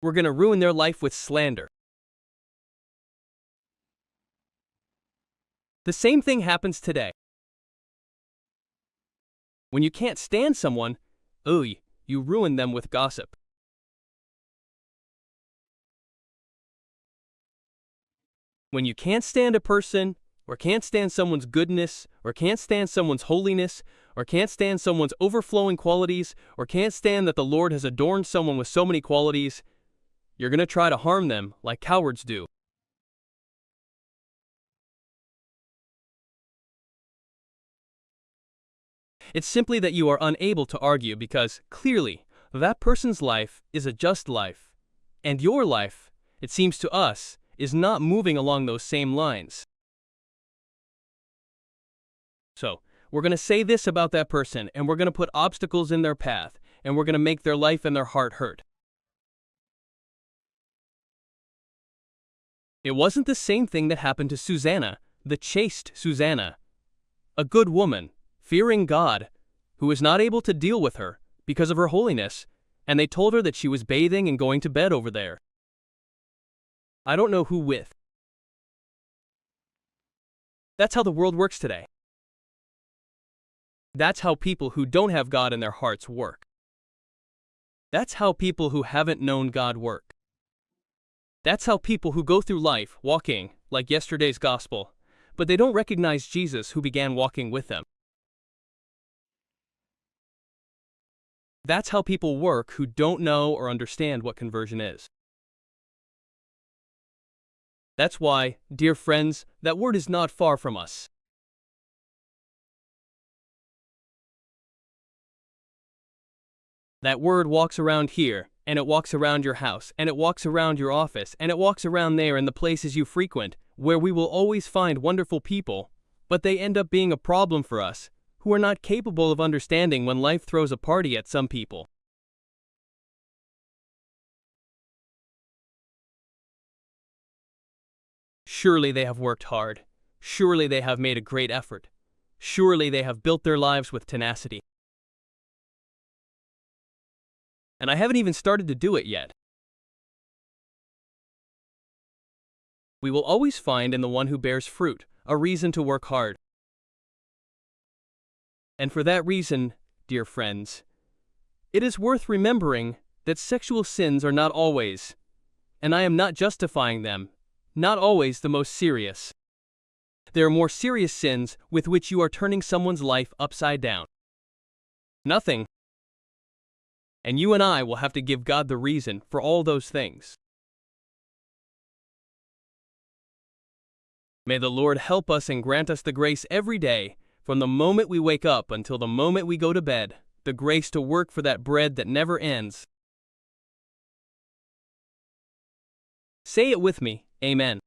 we're going to ruin their life with slander. The same thing happens today. When you can't stand someone, you ruin them with gossip. When you can't stand a person, or can't stand someone's goodness, or can't stand someone's holiness, or can't stand someone's overflowing qualities, or can't stand that the Lord has adorned someone with so many qualities, you're going to try to harm them like cowards do. It's simply that you are unable to argue because, clearly, that person's life is a just life, and your life, it seems to us, is not moving along those same lines. So, we're going to say this about that person, and we're going to put obstacles in their path, and we're going to make their life and their heart hurt. It wasn't the same thing that happened to Susanna, the chaste Susanna, a good woman, fearing God, who was not able to deal with her because of her holiness, and they told her that she was bathing and going to bed over there. I don't know who with. That's how the world works today. That's how people who don't have God in their hearts work. That's how people who haven't known God work. That's how people who go through life walking like yesterday's gospel, but they don't recognize Jesus who began walking with them. That's how people work who don't know or understand what conversion is. That's why, dear friends, that word is not far from us. That word walks around here, and it walks around your house, and it walks around your office, and it walks around there in the places you frequent, where we will always find wonderful people, but they end up being a problem for us, who are not capable of understanding when life throws a party at some people. Surely they have worked hard. Surely they have made a great effort. Surely they have built their lives with tenacity. And I haven't even started to do it yet. We will always find in the one who bears fruit a reason to work hard. And for that reason, dear friends, it is worth remembering that sexual sins are not always, and I am not justifying them, not always the most serious. There are more serious sins with which you are turning someone's life upside down. Nothing. And you and I will have to give God the reason for all those things. May the Lord help us and grant us the grace every day, from the moment we wake up until the moment we go to bed, the grace to work for that bread that never ends. Say it with me, Amen.